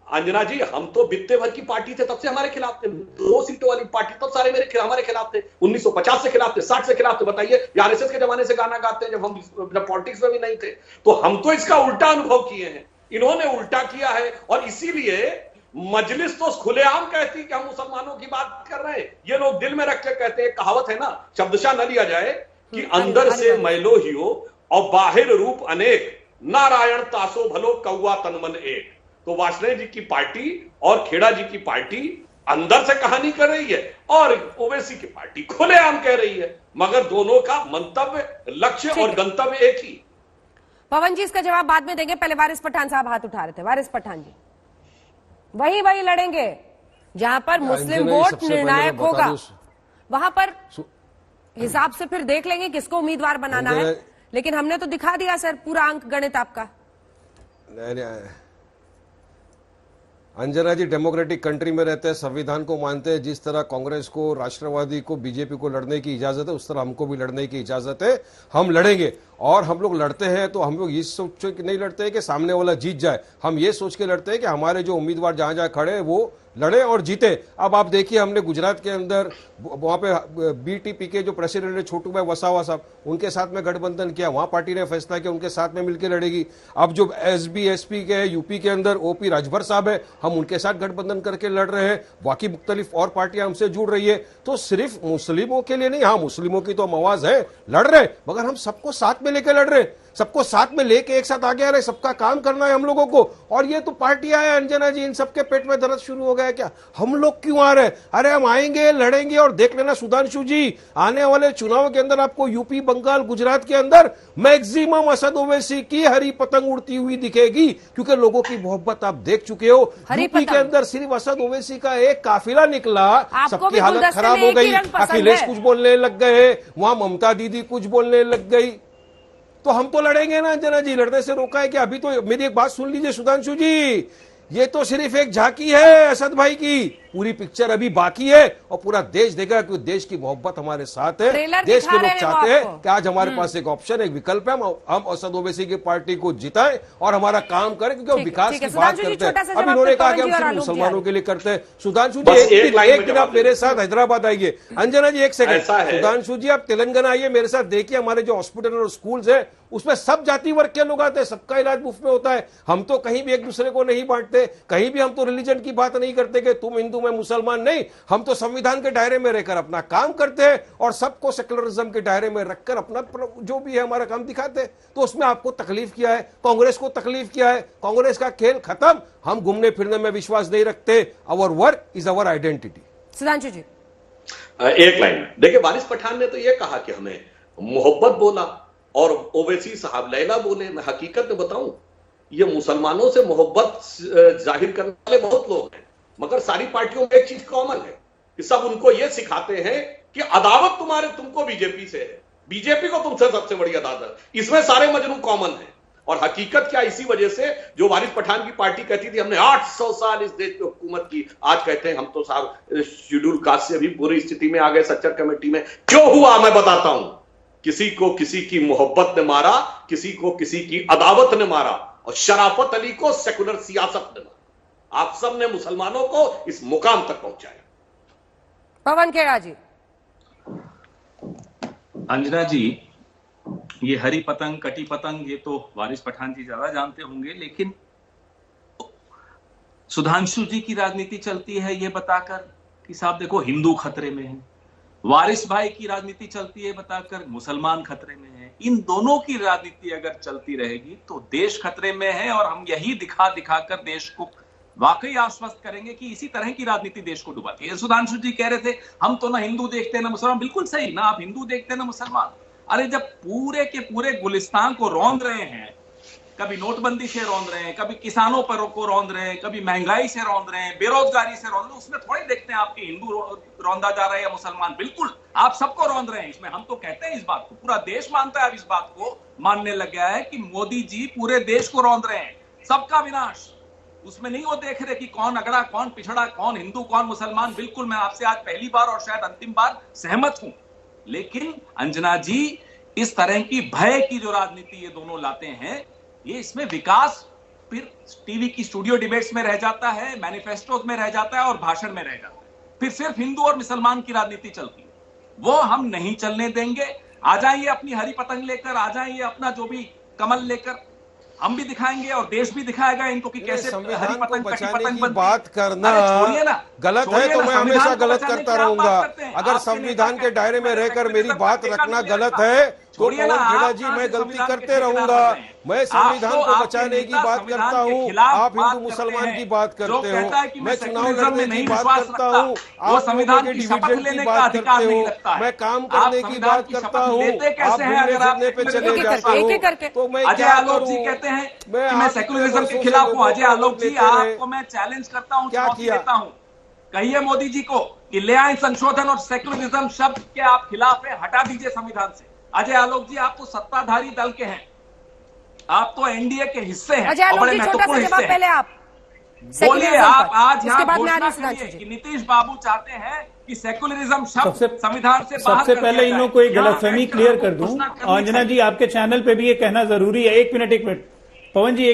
अंजना जी, हम तो बित्ते भर की पार्टी थे, तब से हमारे खिलाफ थे। 2 सीटों वाली पार्टी तब सारे हमारे खिलाफ थे। 1950 से खिलाफ थे, 60 से खिलाफ थे। बताइए, आरएसएस के जमाने से गाना गाते हैं, जब पॉलिटिक्स में भी नहीं थे। तो हम तो इसका उल्टा अनुभव किए हैं, इन्होंने उल्टा किया है। और इसीलिए मजलिस तो खुलेआम कहती कि हम मुसलमानों की बात कर रहे हैं, ये लोग दिल में रख के कहते हैं। कहावत है ना, शब्दशा न लिया जाए कि अंदर से मैलो हियो और बाहिर रूप अनेक, नारायण तासो भलो कौवा तनमन एक। तो वासने जी की पार्टी और खेड़ा जी की पार्टी अंदर से कहानी कर रही है और ओवैसी की पार्टी खुलेआम कह रही है, मगर दोनों का मंतव्य, लक्ष्य और गंतव्य एक ही। पवन जी इसका जवाब बाद में देंगे, पहले वारिस पठान साहब हाथ उठा रहे थे। वारिस पठान जी, वही लड़ेंगे जहां पर मुस्लिम वोट निर्णायक होगा, वहां पर हिसाब से फिर देख लेंगे किसको उम्मीदवार बनाना है। लेकिन हमने तो दिखा दिया सर पूरा अंक गणित आपका। अंजना जी डेमोक्रेटिक कंट्री में रहते हैं, संविधान को मानते हैं। जिस तरह कांग्रेस को, राष्ट्रवादी को, बीजेपी को लड़ने की इजाजत है, उस तरह हमको भी लड़ने की इजाजत है। हम लड़ेंगे और हम लोग लड़ते हैं तो हम लोग ये सोच के नहीं लड़ते हैं कि सामने वाला जीत जाए। हम ये सोच के लड़ते हैं कि हमारे जो उम्मीदवार जहां जहां खड़े हैं वो लड़े और जीते। अब आप देखिए, हमने गुजरात के अंदर वहां पे बीटीपी के जो प्रेसिडेंट है छोटू भाई वसावा साहब, उनके साथ में गठबंधन किया। वहां पार्टी ने फैसला किया उनके साथ में मिलकर लड़ेगी। अब जो एसबी के यूपी के अंदर ओपी राजभर साहब है, हम उनके साथ गठबंधन करके लड़ रहे हैं। बाकी मुख्तलिफ और पार्टियां हमसे जुड़ रही है। तो सिर्फ मुस्लिमों के लिए नहीं, हाँ मुस्लिमों की तो हम आवाज है, लड़ रहे, मगर हम सबको साथ में लेकर लड़ रहे, सबको साथ में लेके एक साथ आगे आ रहे। सबका काम करना है हम लोगों को। और ये तो पार्टियां हैं अंजना जी, इन सबके पेट में दर्द शुरू हो गया क्या? हम लोग क्यों आ रहे? अरे हम आएंगे, लड़ेंगे। और देख लेना सुधांशु जी, आने वाले चुनाव के अंदर आपको यूपी, बंगाल, गुजरात के अंदर मैक्सिमम असद ओवैसी की हरी पतंग उड़ती हुई दिखेगी, क्योंकि लोगों की मोहब्बत आप देख चुके हो। यूपी के अंदर सिर्फ असद ओवैसी का एक काफिला निकला, सबकी हालत खराब हो गई। अखिलेश कुछ बोलने लग गए, वहां ममता दीदी कुछ बोलने लग गई। तो हम तो लड़ेंगे ना अंजना जी, लड़ने से रोका है कि? अभी तो मेरी एक बात सुन लीजिए सुधांशु जी, ये तो सिर्फ एक झांकी है असद भाई की, पूरी पिक्चर अभी बाकी है। और पूरा देश देखेगा कि देश की मोहब्बत हमारे साथ है। देश के लोग चाहते हैं कि आज हमारे पास एक ऑप्शन, एक विकल्प है, हम असद ओवैसी की पार्टी को जिताएं और हमारा काम करें, क्योंकि हम विकास की बात करते हैं। अब इन्होंने कहा कि हम सिर्फ मुसलमानों के लिए करते हैं। सुधांशु जी एक दिन आप मेरे साथ हैदराबाद आइए। अंजना जी एक सेकंड, सुधांशु जी आप तेलंगाना आइए, मेरे साथ देखिए हमारे जो हॉस्पिटल और स्कूल्स है उसमें सब जाति वर्ग के लोग आते हैं, सबका इलाज मुफ्त में होता है। हम तो कहीं भी एक दूसरे को नहीं बांटते, कहीं भी हम तो रिलीजन की बात नहीं करते कि तुम हिंदू मैं मुसलमान, नहीं। हम तो संविधान के दायरे में रहकर अपना काम करते हैं और सबको सेकुलरिज्म के दायरे में रखकर अपना जो भी है हमारा काम दिखाते हैं। तो उसमें आपको तकलीफ क्या है? कांग्रेस को तकलीफ क्या है? कांग्रेस का खेल खत्म, हम घूमने फिरने में विश्वास नहीं रखते। Our work is our identity. Sudhanshu ji एक लाइन में देखिए, वारिस पठान ने तो यह कहा कि हमें मोहब्बत बोला और ओवैसी साहब लैला बोले। मैं हकीकत में बताऊं, ये मुसलमानों से मोहब्बत जाहिर करने वाले बहुत लोग हैं, मगर सारी पार्टियों में एक चीज कॉमन है कि सब उनको ये सिखाते हैं कि अदावत तुमको बीजेपी से है, बीजेपी को तुमसे सबसे बड़ी अदावत। इसमें सारे मजनू कॉमन है। और हकीकत क्या, इसी वजह से जो वारिस पठान की पार्टी कहती थी हमने 800 साल इस देश में हुकूमत की, आज कहते हैं हम तो साहब शेड्यूल कास्ट से भी बुरी स्थिति में आ गए। सच्चर कमेटी में क्यों हुआ मैं बताता हूं। किसी को किसी की मोहब्बत ने मारा, किसी को किसी की अदावत ने मारा, और शराफत अली को सेकुलर सियासत ने मारा। आप सब ने मुसलमानों को इस मुकाम तक पहुंचाया। पवन खेड़ा जी। अंजना जी, ये हरी पतंग, कटी पतंग, ये तो वारिस पठान जी ज्यादा जानते होंगे, लेकिन सुधांशु जी की राजनीति चलती है ये बताकर कि साहब देखो हिंदू खतरे में है। वारिस भाई की राजनीति चलती है बताकर मुसलमान खतरे में है। इन दोनों की राजनीति अगर चलती रहेगी तो देश खतरे में है, और हम यही दिखा दिखाकर देश को वाकई आश्वस्त करेंगे कि इसी तरह की राजनीति देश को डुबाती है। सुधांशु जी कह रहे थे हम तो ना हिंदू देखते हैं ना मुसलमान। बिल्कुल सही, ना आप हिंदू देखते हैं ना मुसलमान। अरे जब पूरे के पूरे गुलिस्तान को रौंद रहे हैं, कभी नोटबंदी से रौंद रहे हैं, कभी किसानों पर को रौंद रहे हैं, कभी महंगाई से रौंद रहे हैं, बेरोजगारी से रौंद रहे हैं, उसमें थोड़ी देखते हैं आपके हिंदू रौंदा जा रहा है या मुसलमान। बिल्कुल आप सबको रौंद रहे हैं इसमें। हम तो कहते हैं इस बात को, पूरा देश मानता है, अब इस बात को मानने लग गया है कि मोदी जी पूरे देश को रौंद रहे हैं। सबका विनाश, उसमें नहीं वो देख रहे कि कौन अगड़ा, कौन पिछड़ा, कौन हिंदू, कौन मुसलमान। बिल्कुल मैं आपसे आज पहली बार और शायद अंतिम बार सहमत हूं। लेकिन अंजना जी, इस तरह की भय की जो राजनीति ये दोनों लाते हैं, ये इसमें विकास फिर टीवी की स्टूडियो डिबेट्स में रह जाता है, मैनिफेस्टोज में रह जाता है और भाषण में रह जाता है। फिर सिर्फ हिंदू और मुसलमान की राजनीति चलती है, वो हम नहीं चलने देंगे। आ जाइए अपनी हरी पतंग लेकर, आ जाइए अपना जो भी कमल लेकर, हम भी दिखाएंगे और देश भी दिखाएगा इनको कि कैसे संविधान को बचाने की बात करना गलत है, तो मैं हमेशा गलत करता रहूंगा। अगर संविधान के दायरे में रहकर मेरी बात रखना गलत है तो पवन खेड़ा जी मैं गलती करते रहूंगा। मैं संविधान को बचाने की बात करता हूँ, आप हिंदू मुसलमान की बात करते हो। मैं चुनाव लड़ने की बात करता हूँ, आप संविधान की डिवीजन की बात करते हो। मैं काम करने की बात करता हूँ, आप घूमने फिरने पे चले जाते हो। तो मैं अजय आलोक जी कहते हैं कि मैं सेकुलरिज्म के खिलाफ हूँ। अजय आलोक जी, आपको मैं चैलेंज करता हूँ, क्या किया? कहिए मोदी जी को कि ले आए संशोधन और सेकुलरिज्म शब्द के आप खिलाफ है, हटा दीजिए संविधान से। अजय आलोक जी, आप तो सत्ताधारी दल के हैं, आप तो एनडीए के हिस्से हैं और बड़े महत्वपूर्ण हिस्से हैं। आप बोलिए, आप आज यहाँ घोषणा करिए कि नीतीश बाबू चाहते हैं कि सेकुलरिज्म शब्द संविधान से बाहर सबसे पहले इन्हों को एक गलतफहमी क्लियर कर दूं। अंजना जी, आपके चैनल पे भी ये कहना जरूरी है। एक मिनट पवन जी,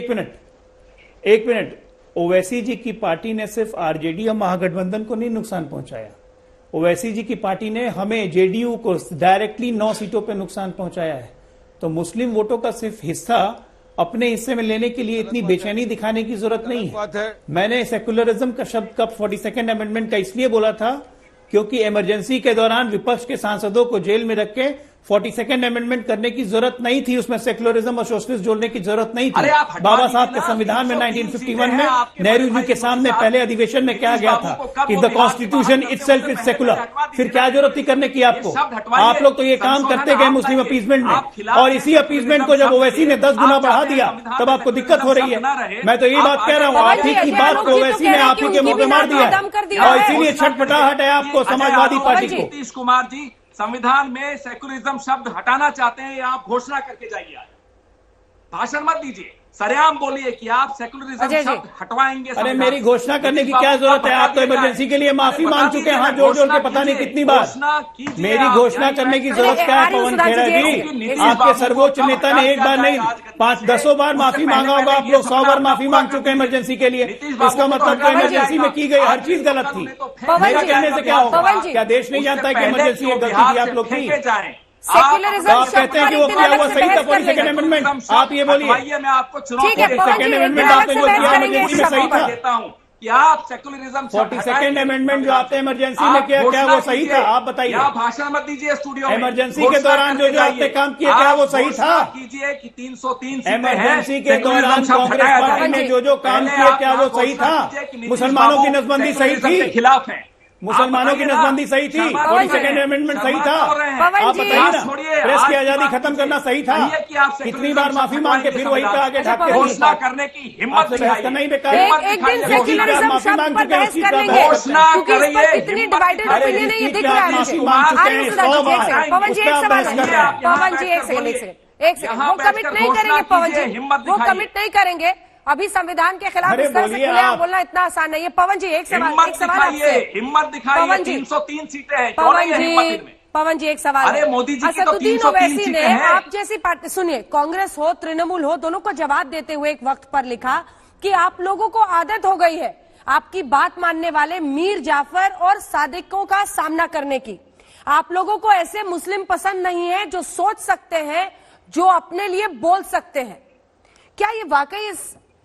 एक मिनट। ओवैसी जी की पार्टी ने सिर्फ आरजेडी और महागठबंधन को नहीं नुकसान पहुंचाया, ओवैसी जी की पार्टी ने हमें जेडीयू को डायरेक्टली 9 सीटों पर नुकसान पहुंचाया है। तो मुस्लिम वोटों का सिर्फ हिस्सा अपने हिस्से में लेने के लिए इतनी बेचैनी दिखाने की जरूरत नहीं है। मैंने सेकुलरिज्म का शब्द का 42nd अमेंडमेंट का इसलिए बोला था क्योंकि इमरजेंसी के दौरान विपक्ष के सांसदों को जेल में रख के 42nd अमेंडमेंट करने की जरूरत नहीं थी, उसमें सेकुलरिज्म और सोशलिस्ट जोड़ने की जरूरत नहीं थी। बाबा साहब के संविधान में 1951 में नेहरू जी के सामने पहले अधिवेशन में क्या गया था कि the constitution itself is secular. फिर क्या जरूरत थी करने की आपको? आप लोग तो ये काम करते गए मुस्लिम अपीजमेंट में, और इसी अपीजमेंट को जब ओवैसी ने 10 गुना बढ़ा दिया तब आपको दिक्कत हो रही है। मैं तो यही बात कह रहा हूँ, आप ही की बात को ओवैसी ने आप ही के मुंह पे मार दिया है और इसीलिए छटपटाहट है आपको समाजवादी पार्टी को। नीतीश कुमार जी संविधान में सेकुलरिज्म शब्द हटाना चाहते हैं, या आप घोषणा करके जाइए, आज भाषण मत दीजिए, सरेआम बोलिए कि आप सेकुलरिज्म शब्द हटवाएंगे। अरे मेरी घोषणा करने की क्या जरूरत है? आप तो इमरजेंसी के लिए माफी मांग चुके हैं, हाथ जोड़ जोड़ के पता नहीं कितनी बार। मेरी घोषणा करने की जरूरत क्या है पवन खेड़ा जी? आपके सर्वोच्च नेता ने एक बार नहीं 5-10 बार माफी मांगा होगा, आप लोग 100 बार माफी मांग चुके हैं इमरजेंसी के लिए। इसका मतलब तो इमरजेंसी में की गई हर चीज गलत थी। मेरा कहने से क्या होगा? क्या देश नहीं जानता है कि इमरजेंसी एक गलती की आप लोग की? आप कहते हैं कि वो क्या हुआ सही था 42nd अमेंडमेंट? आप ये बोलिए, मैं आपको चुनाव 42nd अमेंडमेंट आपने जो किया इमरजेंसी में सही था? देता हूँ कि आप सेकुलरिज्म 42nd अमेंडमेंट जो आपने इमरजेंसी में किया, क्या वो सही था? आप बताइए। भाषण मत दीजिए स्टूडियो में। इमरजेंसी के दौरान जो आपने काम किया, क्या वो सही था? कीजिए कि 303 इमरजेंसी के दौरान कांग्रेस पार्टी ने जो काम किया, क्या वो सही था? मुसलमानों की नसबंदी सही थी? खिलाफ है मुसलमानों की नसबंदी सही थी? 42nd अमेंडमेंट सही था? आप बताइए ना, प्रेस की आजादी खत्म करना सही था? कितनी बार माफी मांग के फिर वही पे आगे ढाके घोषणा करने की हिम्मत बहस करना ही बेकार। एक दिन सेक्युलरिज्म शब्द पर बहस करेंगे क्योंकि इस पर कितनी डिवाइडेड ओपिनियन है ये दिख रहा है मुझे। पवन जी एक सवाल है, पवन जी एक सेकंड, वो कमिट नहीं करेंगे पवन जी, वो कमिट नहीं करेंगे। अभी संविधान के खिलाफ इस तरह से खुलेआम बोलना इतना आसान नहीं है। पवन जी एक सवाल आपसे, हिम्मत दिखाइए। 303 सीटें हैं, पवन जी एक सवाल। अरे मोदी जी की तो असदुद्दीन ओवैसी ने आप जैसी पार्टी, सुनिए, कांग्रेस हो तृणमूल हो, दोनों को जवाब देते हुए एक वक्त पर लिखा कि आप लोगों को आदत हो गई है आपकी बात मानने वाले मीर जाफर और सादिकों का सामना करने की। आप लोगों को ऐसे मुस्लिम पसंद नहीं है जो सोच सकते हैं, जो अपने लिए बोल सकते हैं। क्या ये वाकई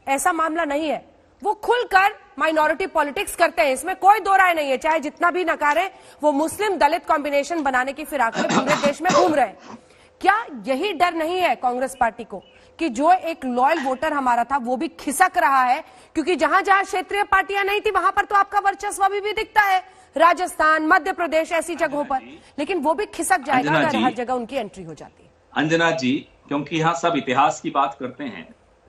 ऐसा मामला नहीं है? वो खुलकर माइनॉरिटी पॉलिटिक्स करते हैं, इसमें कोई दो राय नहीं है, चाहे जितना भी नकारे। वो मुस्लिम दलित कॉम्बिनेशन बनाने की फिराक में पूरे देश में घूम रहे हैं। क्या यही डर नहीं है कांग्रेस पार्टी को कि जो एक लॉयल वोटर हमारा था वो भी खिसक रहा है? क्योंकि जहां जहां क्षेत्रीय पार्टियां नहीं थी वहां पर तो आपका वर्चस्व अभी भी दिखता है, राजस्थान, मध्य प्रदेश, ऐसी जगहों पर, लेकिन वो भी खिसक जाएगा अगर हर जगह उनकी एंट्री हो जाती है। अंजना जी, क्योंकि यहाँ सब इतिहास की बात करते हैं,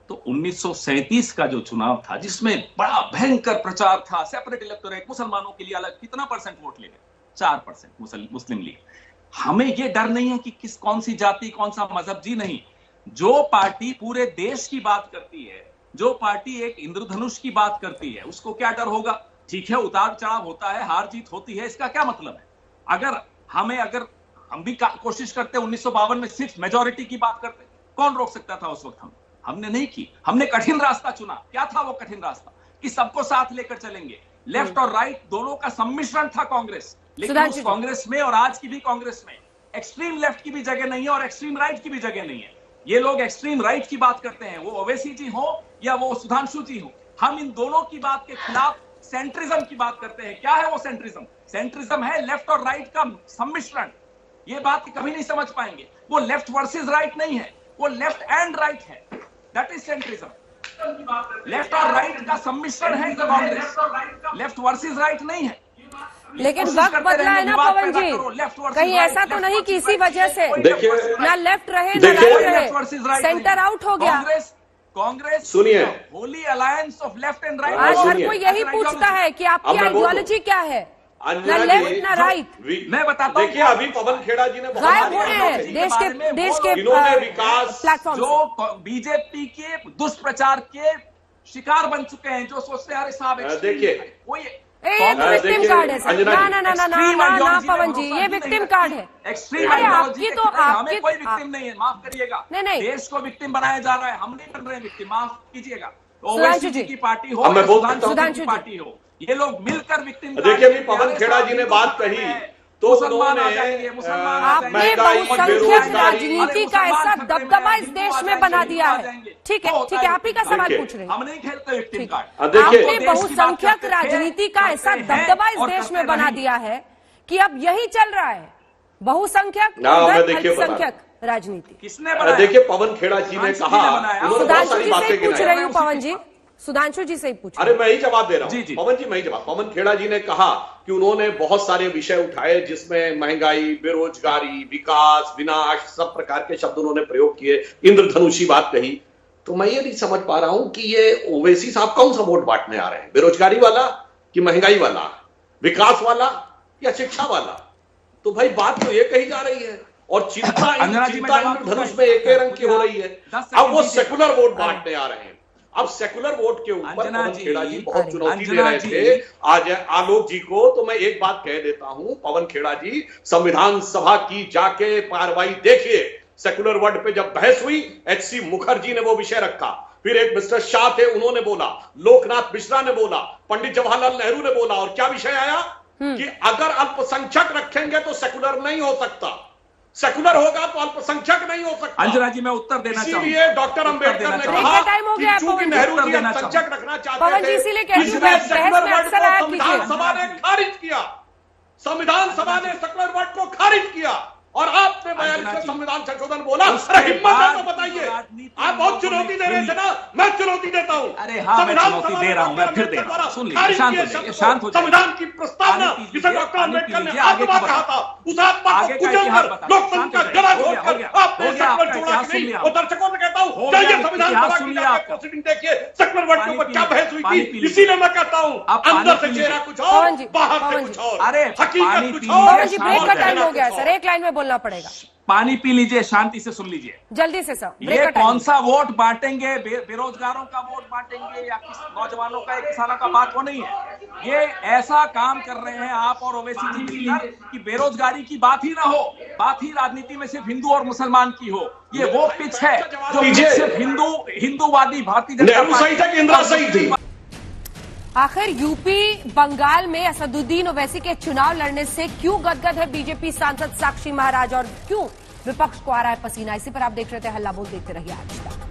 तो 1937 का जो चुनाव था जिसमें बड़ा भयंकर प्रचार था, सेपरेट इलेक्टोरेट, मुसलमानों के लिए अलग, कितना परसेंट वोट ले गए? 4% मुस्लिम लीग। हमें ये डर नहीं है कि कौन सी जाति, कौन सा मजहब, जी नहीं। जो पार्टी पूरे देश की बात करती है, जो पार्टी एक इंद्रधनुष की बात करती है, उसको क्या डर होगा? ठीक है, उतार चढ़ाव होता है, हार जीत होती है, इसका क्या मतलब है? अगर हम भी कोशिश करते 1952 में सिर्फ मेजॉरिटी की बात करते, कौन रोक सकता था उस वक्त? हमने नहीं की। हमने कठिन रास्ता चुना। क्या था वो कठिन रास्ता? कि सबको साथ लेकर चलेंगे, लेफ्ट और राइट दोनों का सम्मिश्रण था कांग्रेस। लेकिन उस कांग्रेस में और आज की भी कांग्रेस में एक्सट्रीम लेफ्ट की भी जगह नहीं है और एक्सट्रीम राइट की भी जगह नहीं है। ये लोग एक्सट्रीम राइट की बात करते हैं, वो ओवैसी जी हो या वो सुधांशु जी हो। हम इन दोनों की बात के खिलाफ सेंट्रिज्म की बात करते हैं। क्या है वो सेंट्रिज्म? सेंट्रिज्म है लेफ्ट और राइट का सम्मिश्रण। ये बात कभी नहीं समझ पाएंगे। वो लेफ्ट वर्सेस राइट नहीं है, वो लेफ्ट एंड राइट है। That is centrism. लेफ्ट और राइट का सम्मिश्रण है कांग्रेस, लेफ्ट वर्सेस राइट नहीं है। लेकिन वक्त बदला है ना पवन जी, कहीं ऐसा तो नहीं कि इसी वजह से ना लेफ्ट रहे ना राइट रहे, सेंटर आउट हो गया कांग्रेस? सुनिए, Holi alliance of left and right. आज हर कोई यही पूछता है कि आपकी आइडियोलॉजी क्या है, ना लेफ्ट ना राइट। मैं बताता हूँ। देखिए, अभी पवन खेड़ा जी ने गायब हो रहे हैं देश के इन्होंने विकास प्लेटफॉर्म जो बीजेपी के दुष्प्रचार के शिकार बन चुके हैं, जो सोचते हैं अरे साहब देखिए विक्टिम कार्ड है सर। ना पवन जी, ये विक्टिम कार्ड है। एक्सट्रीम आपकी तो हमें कोई विक्टिम नहीं है, माफ करिएगा। नहीं, देश को विक्टिम बनाया जा रहा है, हम नहीं बन रहे हैं विक्टिम, माफ कीजिएगा। सुधांशु जी की पार्टी हो, सुधांशु की पार्टी हो, ये लोग मिलकर विक्टिम। देखिए, अभी पवन खेड़ा जी ने बात कही तो आपने बहुसंख्यक राजनीति का ऐसा दबदबा इस देश में बना दिया है। ठीक है, आप ही का सवाल पूछ रहे हैं। हम नहीं खेलते विक्टिम कार्ड। आपने बहुसंख्यक राजनीति का ऐसा दबदबा इस देश में बना दिया है कि अब यही चल रहा है, बहुसंख्यक अल्पसंख्यक राजनीति। किसने बनाया? देखिए, पवन खेड़ा जी ने कहा, सुधांशु जी से पूछ रही हूँ पवन जी, सुधांशु जी से ही पूछ। अरे मैं ही जवाब दे रहा हूँ पवन जी, मैं ही जवाब। पवन खेड़ा जी ने कहा कि उन्होंने बहुत सारे विषय उठाए जिसमें महंगाई, बेरोजगारी, विकास, विनाश, सब प्रकार के शब्द उन्होंने प्रयोग किए, इंद्रधनुषी बात कही। तो मैं ये नहीं समझ पा रहा हूं कि ये ओवैसी साहब कौन सा वोट बांटने आ रहे हैं, बेरोजगारी वाला कि महंगाई वाला, विकास वाला या शिक्षा वाला? तो भाई बात तो ये कही जा रही है और चिंता इंद्रधनुष में एक रंग की हो रही है। अब वो सेकुलर वोट बांटने आ रहे हैं। अब सेकुलर वोट के ऊपर पवन खेड़ा जी बहुत चुनौती दे रहे थे आज आलोक जी को। तो मैं एक बात कह देता हूं, पवन खेड़ा जी, संविधान सभा की जाके कार्रवाई देखिए। सेकुलर वर्ड पे जब बहस हुई, एचसी मुखर्जी ने वो विषय रखा, फिर एक मिस्टर शाह थे, उन्होंने बोला, लोकनाथ मिश्रा ने बोला, पंडित जवाहरलाल नेहरू ने बोला, और क्या विषय आया कि अगर अल्पसंख्यक रखेंगे तो सेकुलर नहीं हो सकता, सेकुलर होगा तो अल्पसंख्यक नहीं हो सकता। अंजना जी, मैं उत्तर देना चाहूंगा। इसीलिए डॉक्टर अंबेडकर ने कहा कि चूंकि नेहरू जी अल्पसंख्यक रखना चाहते थे, इसलिए सेकुलर वर्ड को संविधान सभा ने खारिज किया। संविधान सभा ने सेकुलर वर्ड को खारिज किया और आपने 42वें संविधान संशोधन बोला। अरे हिम्मत है तो बताइए, आप बहुत चुनौती दे रहे थे ना, मैं चुनौती देता हूँ। अरे हाँ, चुनौती दे रहा हूँ, मैं फिर दे रहा हूँ। सुन लीजिए, शांत हो जाइए, शांत हो जाइए। संविधान की प्रस्तावना जिसे डॉक्टर अंबेडकर ने आत्मा कहा था, उस आत्मा को कुचलकर लोकतंत्र का गला घोटकर आपने सेकुलर छोड़ा कि नहीं? और दर्शकों से कहता हूँ, जाइए संविधान सभा की प्रोसीडिंग देखिए, सेकुलर वर्ड के ऊपर क्या बहस हुई थी। इसीलिए मैं कहता हूँ, अंदर से चेहरा कुछ और, बाहर से कुछ और, अरे हकीकत कुछ और। ब्रेक का टाइम हो गया सर, एक लाइन में बोलना पड़ेगा। पानी पी लीजिए, शांति से सुन लीजिए जल्दी से सर। ये कौन सा वोट बांटेंगे, बेरोजगारों का वोट बांटेंगे या किस नौजवानों का, किसानों का बात वो नहीं है। ये ऐसा काम कर रहे हैं आप और ओवैसी जी मिलकर कि बेरोजगारी की बात ही ना हो, बात ही राजनीति में सिर्फ हिंदू और मुसलमान की हो। ये वो पिच है जो सिर्फ हिंदूवादी भारतीय जनता पार्टी। आखिर यूपी बंगाल में असदुद्दीन ओवैसी के चुनाव लड़ने से क्यों गदगद है बीजेपी सांसद साक्षी महाराज और क्यों विपक्ष को आ रहा है पसीना? इसी पर आप देख रहे थे हल्ला बोल, देखते रहिए आज तक।